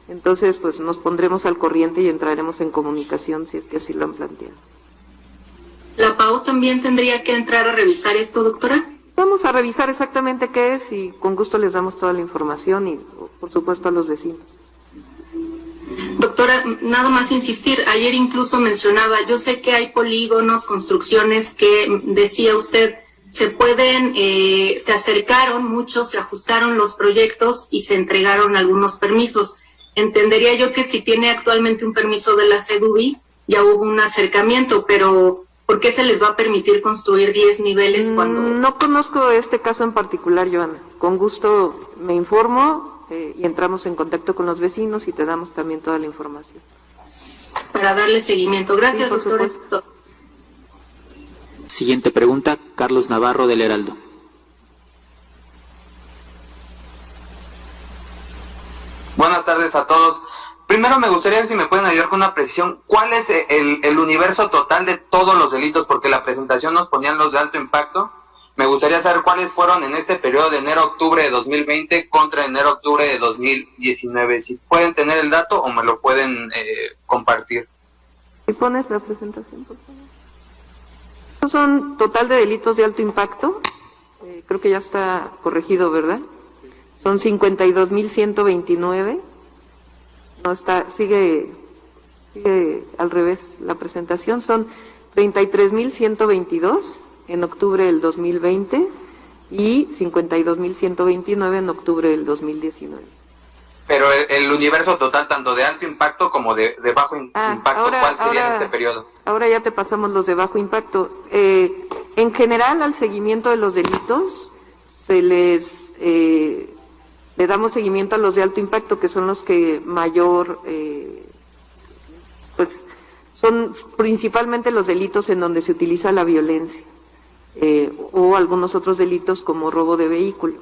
Entonces, pues nos pondremos al corriente y entraremos en comunicación si es que así lo han planteado. ¿La PAO también tendría que entrar a revisar esto, doctora? Vamos a revisar exactamente qué es y con gusto les damos toda la información y, por supuesto, a los vecinos. Doctora, nada más insistir, ayer incluso mencionaba, yo sé que hay polígonos, construcciones que decía usted, se pueden, se acercaron muchos, se ajustaron los proyectos y se entregaron algunos permisos. Entendería yo que si tiene actualmente un permiso de la SEDUBI, ya hubo un acercamiento, pero ¿por qué se les va a permitir construir 10 niveles cuando...? No conozco este caso en particular, Joana. Con gusto me informo y entramos en contacto con los vecinos y te damos también toda la información. Para darle seguimiento. Gracias, Sí, por doctora. supuesto. Siguiente pregunta, Carlos Navarro del Heraldo. Buenas tardes a todos. Primero me gustaría si me pueden ayudar con una precisión. ¿Cuál es el universo total de todos los delitos? Porque la presentación nos ponían los de alto impacto. Me gustaría saber cuáles fueron en este periodo de enero-octubre de 2020 contra enero-octubre de 2019. Si pueden tener el dato o me lo pueden compartir. ¿Y pones la presentación, por favor? Estos son total de delitos de alto impacto. Creo que ya está corregido, ¿verdad? Son 52.129. No está, sigue al revés la presentación. Son 33.122 en octubre del 2020 y 52.129 en octubre del 2019. Pero el universo total, tanto de alto impacto como de bajo impacto, ¿cuál sería en este periodo? Ahora ya te pasamos los de bajo impacto. En general, al seguimiento de los delitos, le damos seguimiento a los de alto impacto, que son los que mayor, pues son principalmente los delitos en donde se utiliza la violencia, o algunos otros delitos como robo de vehículo.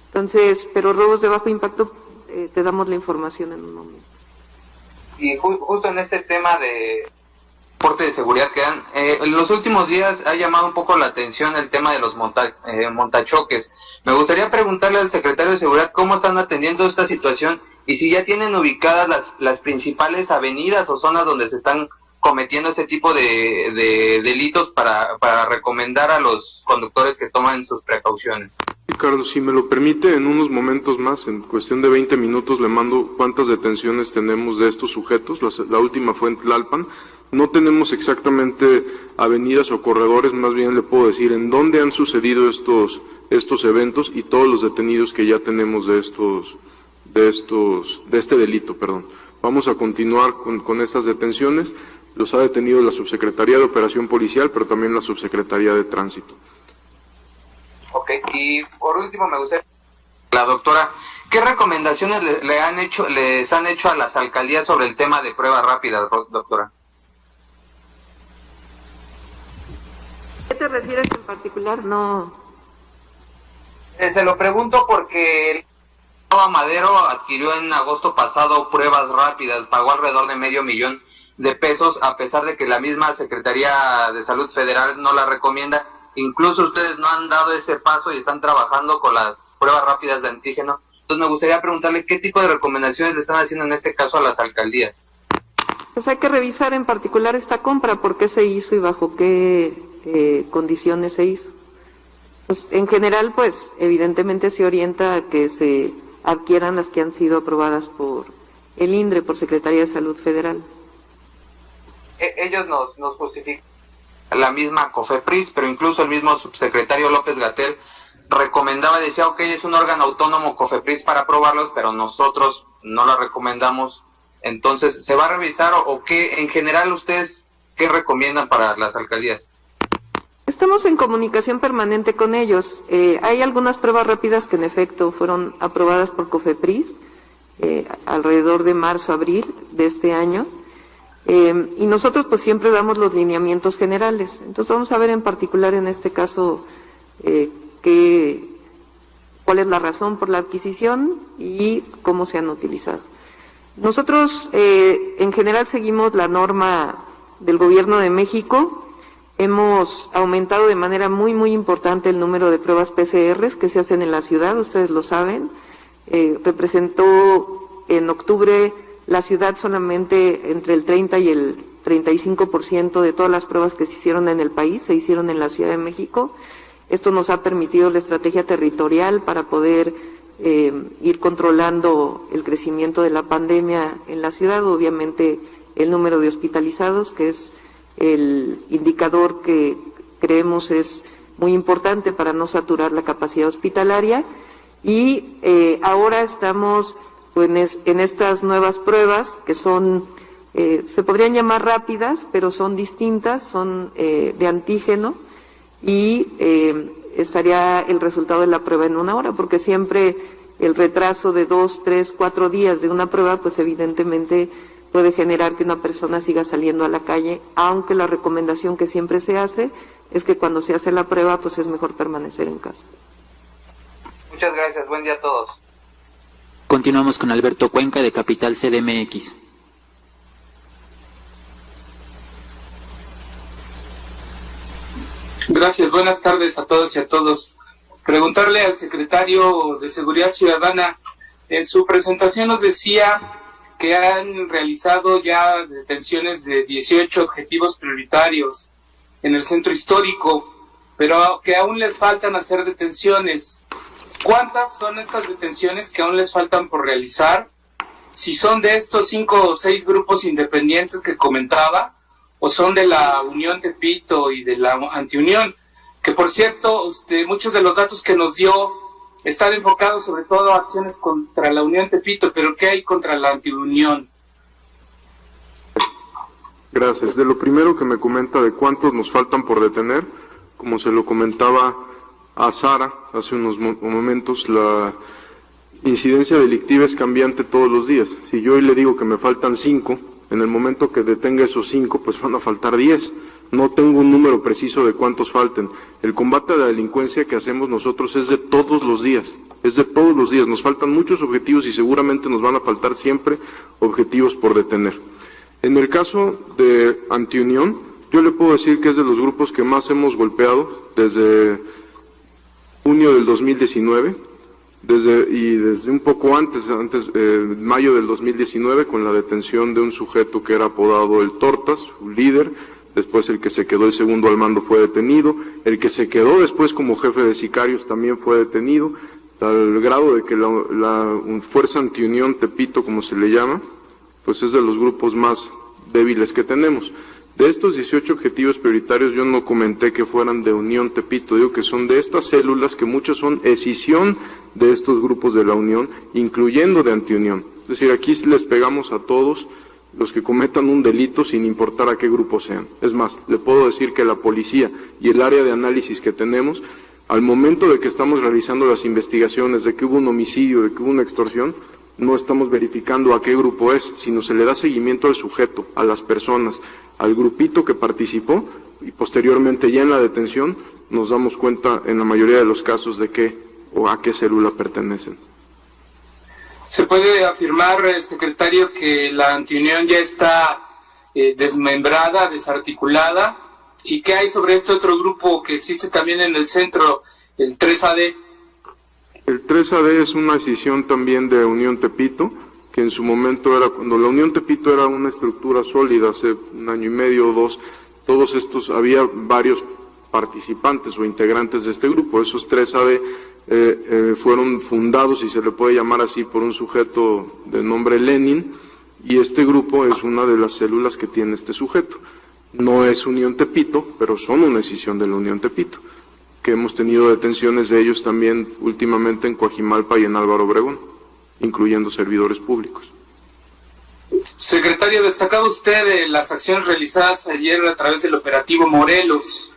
Entonces, pero robos de bajo impacto, te damos la información en un momento. Y justo en este tema de transporte de seguridad que dan, en los últimos días ha llamado un poco la atención el tema de los montachoques. Me gustaría preguntarle al secretario de Seguridad cómo están atendiendo esta situación y si ya tienen ubicadas las principales avenidas o zonas donde se están cometiendo este tipo de delitos para recomendar a los conductores que tomen sus precauciones. Ricardo, si me lo permite, en unos momentos más, en cuestión de 20 minutos, le mando cuántas detenciones tenemos de estos sujetos. La última fue en Tlalpan. No tenemos exactamente avenidas o corredores, más bien le puedo decir en dónde han sucedido estos eventos y todos los detenidos que ya tenemos de este delito, perdón. Vamos a continuar con estas detenciones. Los ha detenido la Subsecretaría de Operación Policial, pero también la Subsecretaría de Tránsito. Ok, y por último me gustaría la doctora, ¿qué recomendaciones les han hecho a las alcaldías sobre el tema de pruebas rápidas, doctora? ¿Qué te refieres en particular? No. Se lo pregunto porque Madero adquirió en agosto pasado pruebas rápidas, pagó alrededor de $500,000 de pesos, a pesar de que la misma Secretaría de Salud Federal no la recomienda. Incluso ustedes no han dado ese paso y están trabajando con las pruebas rápidas de antígeno. Entonces me gustaría preguntarle qué tipo de recomendaciones le están haciendo en este caso a las alcaldías. Pues hay que revisar en particular esta compra, por qué se hizo y bajo qué condiciones se hizo. Pues en general, pues evidentemente se orienta a que se adquieran las que han sido aprobadas por el INDRE, por Secretaría de Salud Federal. Ellos nos justifican la misma COFEPRIS, pero incluso el mismo subsecretario López-Gatell recomendaba, decía, ok, es un órgano autónomo COFEPRIS para aprobarlos, pero nosotros no lo recomendamos. Entonces, ¿se va a revisar o qué, en general, ustedes qué recomiendan para las alcaldías? Estamos en comunicación permanente con ellos. Hay algunas pruebas rápidas que en efecto fueron aprobadas por COFEPRIS alrededor de marzo-abril de este año. Y nosotros pues siempre damos los lineamientos generales. Entonces vamos a ver en particular en este caso cuál es la razón por la adquisición y cómo se han utilizado. Nosotros en general seguimos la norma del Gobierno de México. Hemos aumentado de manera muy importante el número de pruebas PCR que se hacen en la ciudad, ustedes lo saben. representó en octubre la ciudad solamente entre el 30 y el 35% de todas las pruebas que se hicieron en el país, se hicieron en la Ciudad de México. Esto nos ha permitido la estrategia territorial para poder ir controlando el crecimiento de la pandemia en la ciudad, obviamente el número de hospitalizados, que es el indicador que creemos es muy importante para no saturar la capacidad hospitalaria. Y ahora estamos pues, en estas nuevas pruebas que son, se podrían llamar rápidas, pero son distintas, son de antígeno, y estaría el resultado de la prueba en 1 hora, porque siempre el retraso de 2, 3, 4 días de una prueba, pues evidentemente puede generar que una persona siga saliendo a la calle, aunque la recomendación que siempre se hace es que cuando se hace la prueba, pues es mejor permanecer en casa. Muchas gracias, buen día a todos. Continuamos con Alberto Cuenca de Capital CDMX. Gracias, buenas tardes a todos y a todos. Preguntarle al secretario de Seguridad Ciudadana, en su presentación nos decía que han realizado ya detenciones de 18 objetivos prioritarios en el centro histórico, pero que aún les faltan hacer detenciones. ¿Cuántas son estas detenciones que aún les faltan por realizar? Si son de estos 5 o 6 grupos independientes que comentaba, o son de la Unión Tepito y de la Antiunión, que por cierto, muchos de los datos que nos dio están enfocados sobre todo a acciones contra la Unión Tepito, pero ¿qué hay contra la Antiunión? Gracias. De lo primero que me comenta de cuántos nos faltan por detener, como se lo comentaba a Sara hace unos momentos, la incidencia delictiva es cambiante todos los días. Si yo hoy le digo que me faltan 5, en el momento que detenga esos 5, pues van a faltar 10. No tengo un número preciso de cuántos falten. El combate a la delincuencia que hacemos nosotros es de todos los días. Es de todos los días. Nos faltan muchos objetivos y seguramente nos van a faltar siempre objetivos por detener. En el caso de Antiunión, yo le puedo decir que es de los grupos que más hemos golpeado desde junio del 2019, desde un poco antes, mayo del 2019, con la detención de un sujeto que era apodado el Tortas, un líder. Después el que se quedó el segundo al mando fue detenido, el que se quedó después como jefe de sicarios también fue detenido, al grado de que la Fuerza Antiunión Tepito, como se le llama, pues es de los grupos más débiles que tenemos. De estos 18 objetivos prioritarios yo no comenté que fueran de Unión Tepito, digo que son de estas células que muchas son escisión de estos grupos de la Unión, incluyendo de Antiunión. Es decir, aquí les pegamos a todos los que cometan un delito sin importar a qué grupo sean. Es más, le puedo decir que la policía y el área de análisis que tenemos, al momento de que estamos realizando las investigaciones de que hubo un homicidio, de que hubo una extorsión, no estamos verificando a qué grupo es, sino se le da seguimiento al sujeto, a las personas, al grupito que participó, y posteriormente ya en la detención nos damos cuenta en la mayoría de los casos de qué o a qué célula pertenecen. ¿Se puede afirmar, secretario, que la Antiunión ya está desmembrada, desarticulada? ¿Y qué hay sobre este otro grupo que existe también en el centro, el 3AD? El 3AD es una escisión también de Unión Tepito, que en su momento era, cuando la Unión Tepito era una estructura sólida, hace 1 año y medio o 2, todos estos, había varios participantes o integrantes de este grupo. Esos 3AD fueron fundados, si se le puede llamar así, por un sujeto de nombre Lenin, y este grupo es una de las células que tiene este sujeto. No es Unión Tepito, pero son una escisión de la Unión Tepito, que hemos tenido detenciones de ellos también últimamente en Coajimalpa y en Álvaro Obregón, incluyendo servidores públicos. Secretario, destacaba usted de las acciones realizadas ayer a través del operativo Morelos.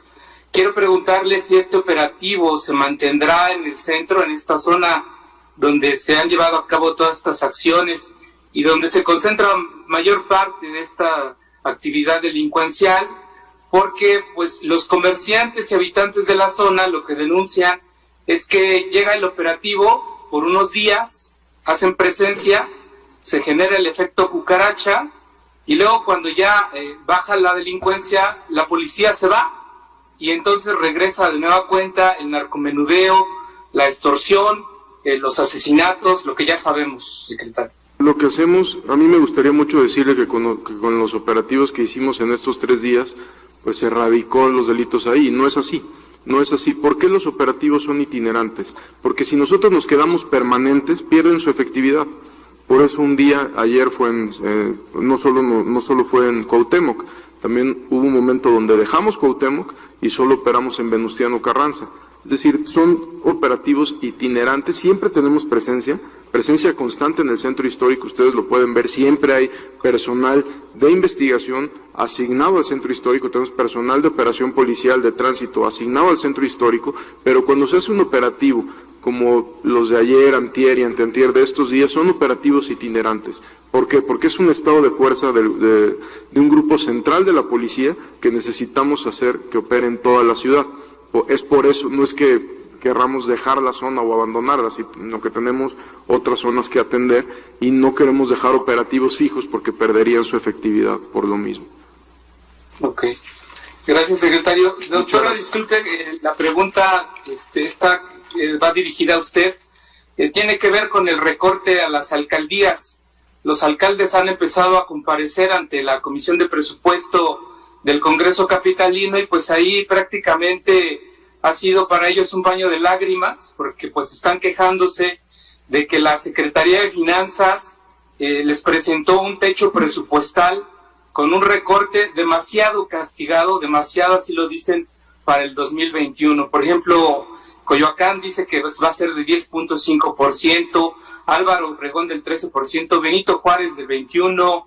Quiero preguntarle si este operativo se mantendrá en el centro, en esta zona donde se han llevado a cabo todas estas acciones y donde se concentra mayor parte de esta actividad delincuencial, porque pues los comerciantes y habitantes de la zona lo que denuncian es que llega el operativo por unos días, hacen presencia, se genera el efecto cucaracha y luego cuando ya baja la delincuencia, la policía se va y entonces regresa de nueva cuenta el narcomenudeo, la extorsión los asesinatos, lo que ya sabemos, secretario. Lo que hacemos, a mí me gustaría mucho decirle que con los operativos que hicimos en estos 3 días, pues se erradicó los delitos ahí. No es así. No es así. ¿Por qué los operativos son itinerantes? Porque si nosotros nos quedamos permanentes, pierden su efectividad. Por eso un día, ayer fue no solo fue en Cuauhtémoc, también hubo un momento donde dejamos Cuauhtémoc y solo operamos en Venustiano Carranza. Es decir, son operativos itinerantes, siempre tenemos presencia constante en el centro histórico, ustedes lo pueden ver, siempre hay personal de investigación asignado al centro histórico, tenemos personal de operación policial de tránsito asignado al centro histórico, pero cuando se hace un operativo como los de ayer, antier y anteantier de estos días, son operativos itinerantes. ¿Por qué? Porque es un estado de fuerza de un grupo central de la policía que necesitamos hacer que opere en toda la ciudad. Es por eso, no es que querramos dejar la zona o abandonarla, sino que tenemos otras zonas que atender y no queremos dejar operativos fijos porque perderían su efectividad por lo mismo. Ok. Gracias, secretario. Doctora, disculpe, la pregunta va dirigida a usted. Tiene que ver con el recorte a las alcaldías. Los alcaldes han empezado a comparecer ante la Comisión de Presupuesto del Congreso Capitalino y pues ahí prácticamente ha sido para ellos un baño de lágrimas porque pues están quejándose de que la Secretaría de Finanzas les presentó un techo presupuestal con un recorte demasiado castigado, demasiado, así lo dicen, para el 2021. Por ejemplo, Coyoacán dice que va a ser de 10.5%, Álvaro Obregón del 13%, Benito Juárez del 21%,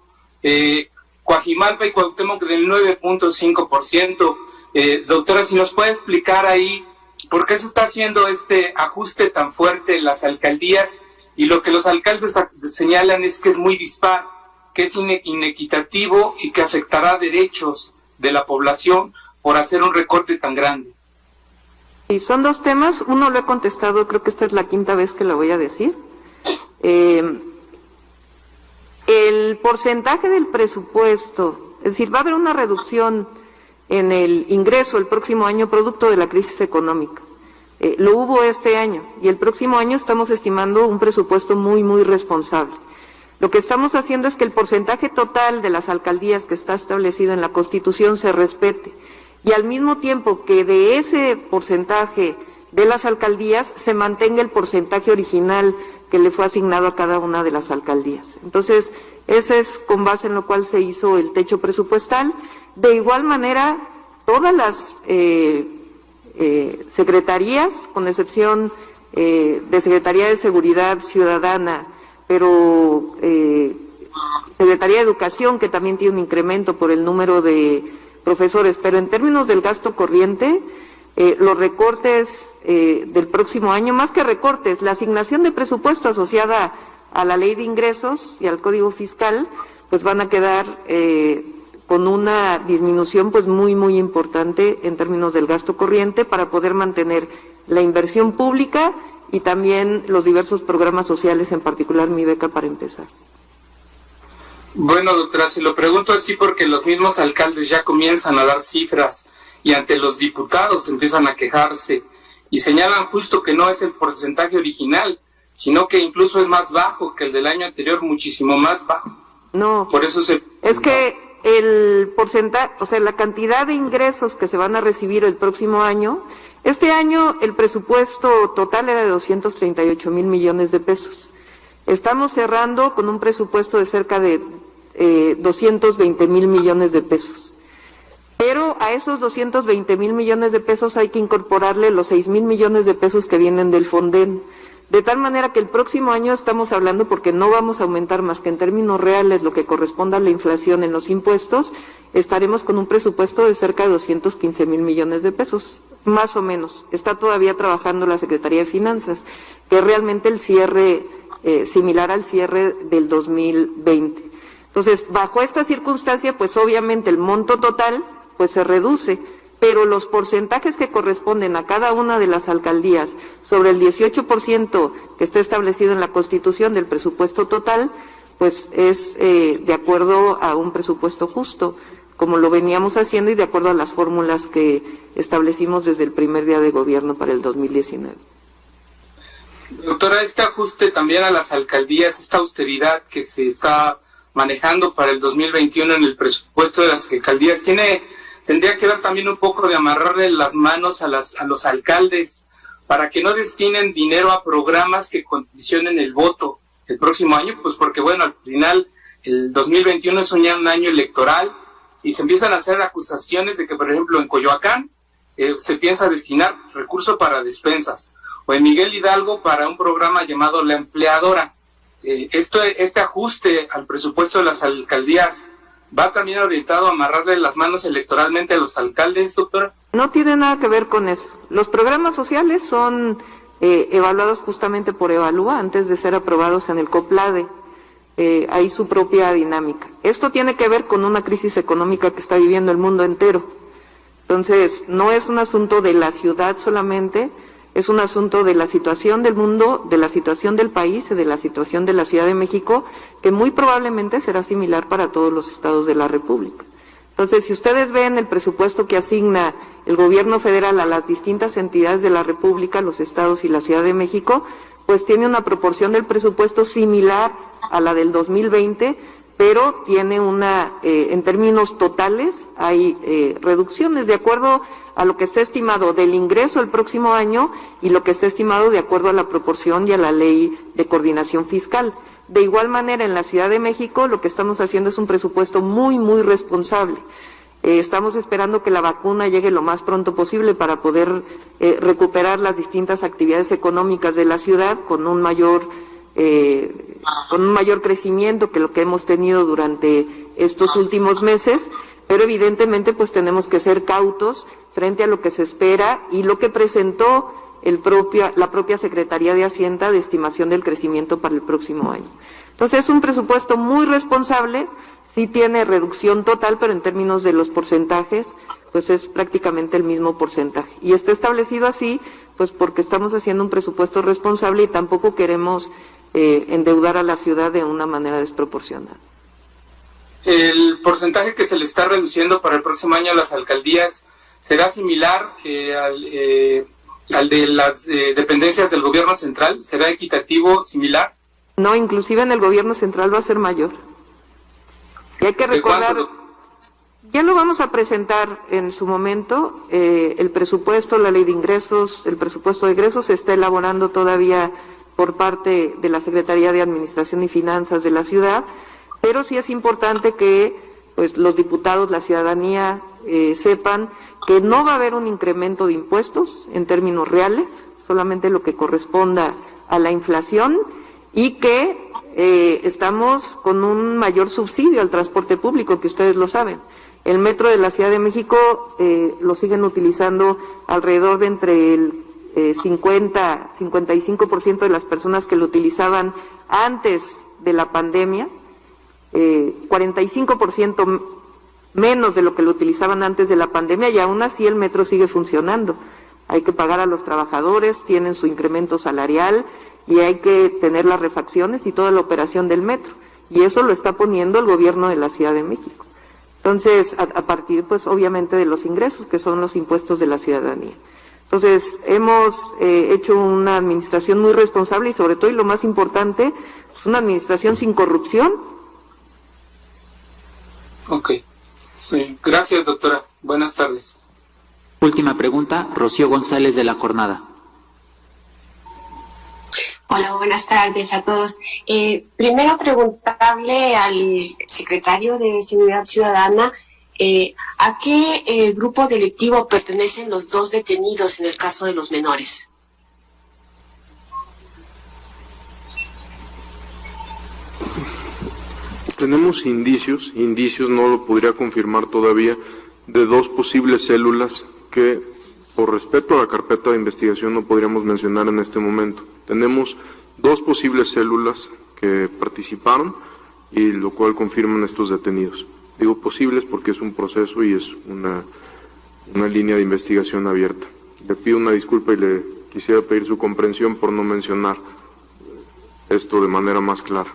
Coajimalpa y Cuauhtémoc del 9.5%. Doctora, si nos puede explicar ahí por qué se está haciendo este ajuste tan fuerte en las alcaldías, y lo que los alcaldes señalan es que es muy dispar, que es inequitativo y que afectará derechos de la población por hacer un recorte tan grande. Y son 2 temas, uno lo he contestado, creo que esta es la 5ª vez que lo voy a decir. El porcentaje del presupuesto, es decir, va a haber una reducción en el ingreso el próximo año producto de la crisis económica. Lo hubo este año y el próximo año estamos estimando un presupuesto muy, muy responsable. Lo que estamos haciendo es que el porcentaje total de las alcaldías que está establecido en la Constitución se respete y al mismo tiempo que de ese porcentaje de las alcaldías se mantenga el porcentaje original que le fue asignado a cada una de las alcaldías. Entonces, ese es con base en lo cual se hizo el techo presupuestal. De igual manera, todas las secretarías, con excepción de Secretaría de Seguridad Ciudadana, pero Secretaría de Educación, que también tiene un incremento por el número de profesores, pero en términos del gasto corriente, los recortes del próximo año, más que recortes, la asignación de presupuesto asociada a la ley de ingresos y al Código Fiscal, pues van a quedar con una disminución pues muy, muy importante en términos del gasto corriente para poder mantener la inversión pública y también los diversos programas sociales, en particular Mi Beca para empezar. Bueno, doctora, se lo pregunto así porque los mismos alcaldes ya comienzan a dar cifras y ante los diputados empiezan a quejarse y señalan justo que no es el porcentaje original, sino que incluso es más bajo que el del año anterior, muchísimo más bajo. No, por eso es que el porcentaje, o sea, la cantidad de ingresos que se van a recibir el próximo año, este año el presupuesto total era de 238 mil millones de pesos. Estamos cerrando con un presupuesto de cerca de 220 mil millones de pesos. Pero a esos 220 mil millones de pesos hay que incorporarle los 6 mil millones de pesos que vienen del Fonden. De tal manera que el próximo año estamos hablando, porque no vamos a aumentar más que en términos reales lo que corresponda a la inflación en los impuestos, estaremos con un presupuesto de cerca de 215 mil millones de pesos, más o menos. Está todavía trabajando la Secretaría de Finanzas, que es realmente el cierre similar al cierre del 2020. Entonces, bajo esta circunstancia, pues obviamente el monto total pues se reduce, pero los porcentajes que corresponden a cada una de las alcaldías sobre el 18% que está establecido en la Constitución del presupuesto total, pues es de acuerdo a un presupuesto justo, como lo veníamos haciendo y de acuerdo a las fórmulas que establecimos desde el primer día de gobierno para el 2019. Doctora, este ajuste también a las alcaldías, esta austeridad que se está manejando para el 2021 en el presupuesto de las alcaldías, tendría que ver también un poco de amarrarle las manos a los alcaldes para que no destinen dinero a programas que condicionen el voto el próximo año, pues porque bueno, al final el 2021 es un año electoral y se empiezan a hacer acusaciones de que, por ejemplo, en Coyoacán se piensa destinar recursos para despensas, o en Miguel Hidalgo para un programa llamado La Empleadora. Este ajuste al presupuesto de las alcaldías va también orientado a amarrarle las manos electoralmente a los alcaldes, doctora. No tiene nada que ver con eso. Los programas sociales son evaluados justamente por Evalúa antes de ser aprobados en el COPLADE. Hay su propia dinámica. Esto tiene que ver con una crisis económica que está viviendo el mundo entero. Entonces, no es un asunto de la ciudad solamente, es un asunto de la situación del mundo, de la situación del país y de la situación de la Ciudad de México, que muy probablemente será similar para todos los estados de la República. Entonces, si ustedes ven el presupuesto que asigna el gobierno federal a las distintas entidades de la República, los estados y la Ciudad de México, pues tiene una proporción del presupuesto similar a la del 2020, pero tiene en términos totales, hay reducciones de acuerdo a lo que está estimado del ingreso el próximo año y lo que está estimado de acuerdo a la proporción y a la ley de coordinación fiscal. De igual manera, en la Ciudad de México lo que estamos haciendo es un presupuesto muy, muy responsable. Estamos esperando que la vacuna llegue lo más pronto posible para poder recuperar las distintas actividades económicas de la ciudad con un mayor crecimiento que lo que hemos tenido durante estos últimos meses, pero evidentemente pues tenemos que ser cautos frente a lo que se espera y lo que presentó la propia Secretaría de Hacienda de estimación del crecimiento para el próximo año. Entonces es un presupuesto muy responsable, sí tiene reducción total, pero en términos de los porcentajes, pues es prácticamente el mismo porcentaje. Y está establecido así, pues porque estamos haciendo un presupuesto responsable y tampoco queremos endeudar a la ciudad de una manera desproporcionada. ¿El porcentaje que se le está reduciendo para el próximo año a las alcaldías será similar al de las dependencias del gobierno central? ¿Será equitativo, similar? No, inclusive en el gobierno central va a ser mayor. Y hay que recordar, ya lo vamos a presentar en su momento, el presupuesto, la ley de ingresos, el presupuesto de egresos se está elaborando todavía por parte de la Secretaría de Administración y Finanzas de la ciudad, pero sí es importante que pues los diputados, la ciudadanía sepan que no va a haber un incremento de impuestos en términos reales, solamente lo que corresponda a la inflación, y que estamos con un mayor subsidio al transporte público, que ustedes lo saben. El metro de la Ciudad de México lo siguen utilizando alrededor de entre el 55% de las personas que lo utilizaban antes de la pandemia, 45% menos de lo que lo utilizaban antes de la pandemia, y aún así el metro sigue funcionando. Hay que pagar a los trabajadores, tienen su incremento salarial y hay que tener las refacciones y toda la operación del metro. Y eso lo está poniendo el gobierno de la Ciudad de México. Entonces, a partir, pues, obviamente de los ingresos, que son los impuestos de la ciudadanía. Entonces, hemos hecho una administración muy responsable y sobre todo, y lo más importante, pues una administración sin corrupción. Ok. Sí. Gracias, doctora. Buenas tardes. Última pregunta, Rocío González de La Jornada. Hola, buenas tardes a todos. Primero preguntarle al secretario de Seguridad Ciudadana ¿a qué grupo delictivo pertenecen los dos detenidos en el caso de los menores? Tenemos indicios, no lo podría confirmar todavía, de dos posibles células que, por respeto a la carpeta de investigación, no podríamos mencionar en este momento. Tenemos dos posibles células que participaron y lo cual confirman estos detenidos. Digo posibles porque es un proceso y es una línea de investigación abierta. Le pido una disculpa y le quisiera pedir su comprensión por no mencionar esto de manera más clara.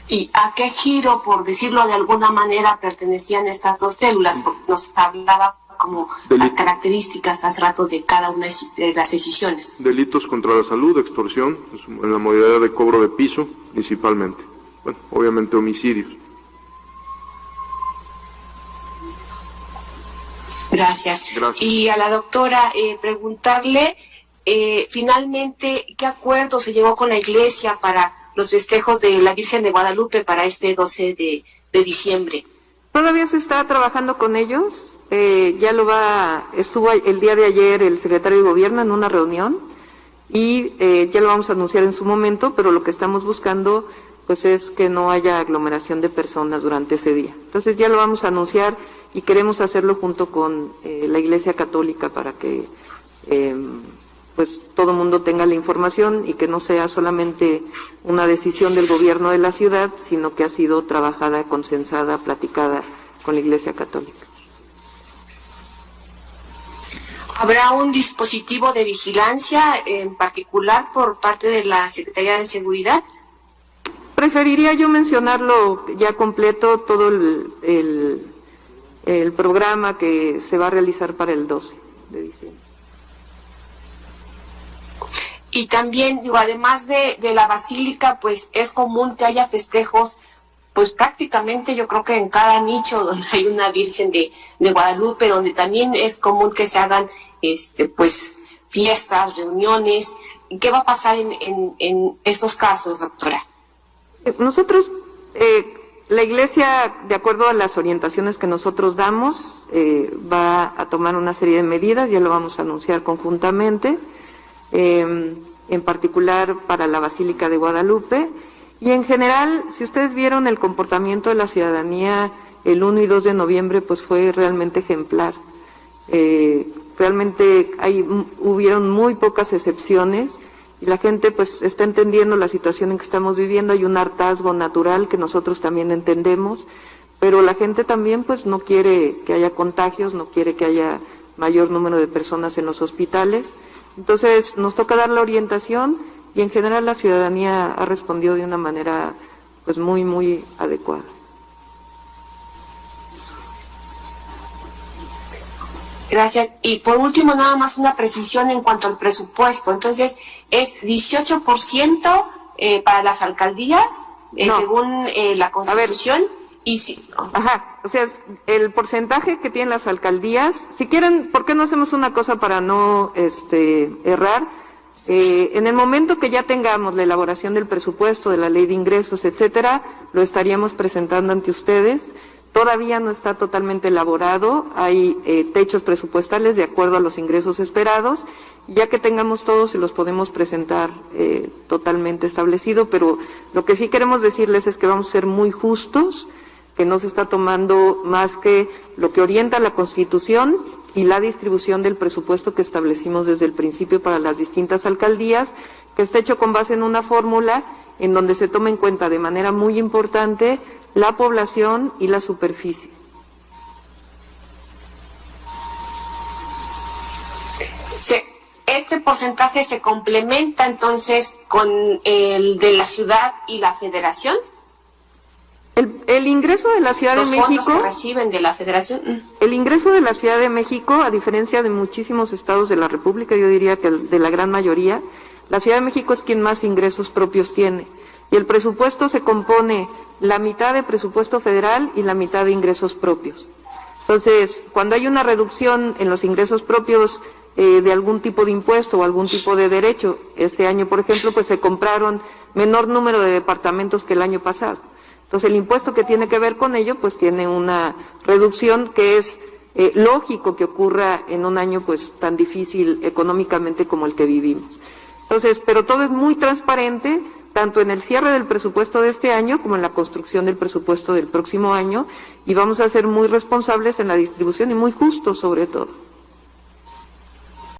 ¿Y a qué giro, por decirlo de alguna manera, pertenecían estas dos células? Porque nos hablaba, como Delito. las características hace rato de cada una de las decisiones. Delitos contra la salud, extorsión, en la modalidad de cobro de piso, principalmente. Bueno, obviamente homicidios. Gracias. Gracias. Y a la doctora, preguntarle finalmente qué acuerdo se llegó con la Iglesia para los festejos de la Virgen de Guadalupe para este 12 de diciembre. Todavía se está trabajando con ellos. Estuvo el día de ayer el secretario de Gobierno en una reunión y ya lo vamos a anunciar en su momento, pero lo que estamos buscando pues es que no haya aglomeración de personas durante ese día. Entonces ya lo vamos a anunciar y queremos hacerlo junto con la Iglesia Católica para que pues todo el mundo tenga la información y que no sea solamente una decisión del gobierno de la ciudad, sino que ha sido trabajada, consensada, platicada con la Iglesia Católica. ¿Habrá un dispositivo de vigilancia en particular por parte de la Secretaría de Seguridad? Preferiría yo mencionarlo ya completo, todo el programa que se va a realizar para el 12 de diciembre. Y también, digo, además de la Basílica, pues es común que haya festejos, pues prácticamente yo creo que en cada nicho donde hay una Virgen de Guadalupe, donde también es común que se hagan pues fiestas, reuniones. ¿Qué va a pasar en estos casos, doctora? Nosotros, la Iglesia, de acuerdo a las orientaciones que nosotros damos, va a tomar una serie de medidas, ya lo vamos a anunciar conjuntamente, en particular para la Basílica de Guadalupe. Y en general, si ustedes vieron el comportamiento de la ciudadanía el 1 y 2 de noviembre, pues fue realmente ejemplar. Realmente hubieron muy pocas excepciones y la gente pues está entendiendo la situación en que estamos viviendo. Hay un hartazgo natural que nosotros también entendemos, pero la gente también pues no quiere que haya contagios, no quiere que haya mayor número de personas en los hospitales. Entonces nos toca dar la orientación y en general la ciudadanía ha respondido de una manera pues muy, muy adecuada. Gracias. Y por último, nada más una precisión en cuanto al presupuesto. Entonces, ¿es 18% para las alcaldías, No. según la Constitución? Y si, Ajá, o sea, el porcentaje que tienen las alcaldías, si quieren, ¿por qué no hacemos una cosa para no errar? En el momento que ya tengamos la elaboración del presupuesto, de la ley de ingresos, etcétera, lo estaríamos presentando ante ustedes. Todavía no está totalmente elaborado, hay techos presupuestales de acuerdo a los ingresos esperados, ya que tengamos todos se los podemos presentar totalmente establecido, pero lo que sí queremos decirles es que vamos a ser muy justos, que no se está tomando más que lo que orienta la Constitución y la distribución del presupuesto que establecimos desde el principio para las distintas alcaldías, que está hecho con base en una fórmula en donde se toma en cuenta de manera muy importante la población y la superficie. ¿Este porcentaje se complementa entonces con el de la ciudad y la federación? El ingreso de la Ciudad de México... ¿Los fondos que reciben de la federación? El ingreso de la Ciudad de México, a diferencia de muchísimos estados de la República, yo diría que de la gran mayoría, la Ciudad de México es quien más ingresos propios tiene. Y el presupuesto se compone la mitad de presupuesto federal y la mitad de ingresos propios. Entonces, cuando hay una reducción en los ingresos propios de algún tipo de impuesto o algún tipo de derecho, este año, por ejemplo, pues se compraron menor número de departamentos que el año pasado. Entonces, el impuesto que tiene que ver con ello, pues tiene una reducción que es lógico que ocurra en un año pues tan difícil económicamente como el que vivimos. Entonces, pero todo es muy transparente, tanto en el cierre del presupuesto de este año como en la construcción del presupuesto del próximo año, y vamos a ser muy responsables en la distribución y muy justos sobre todo.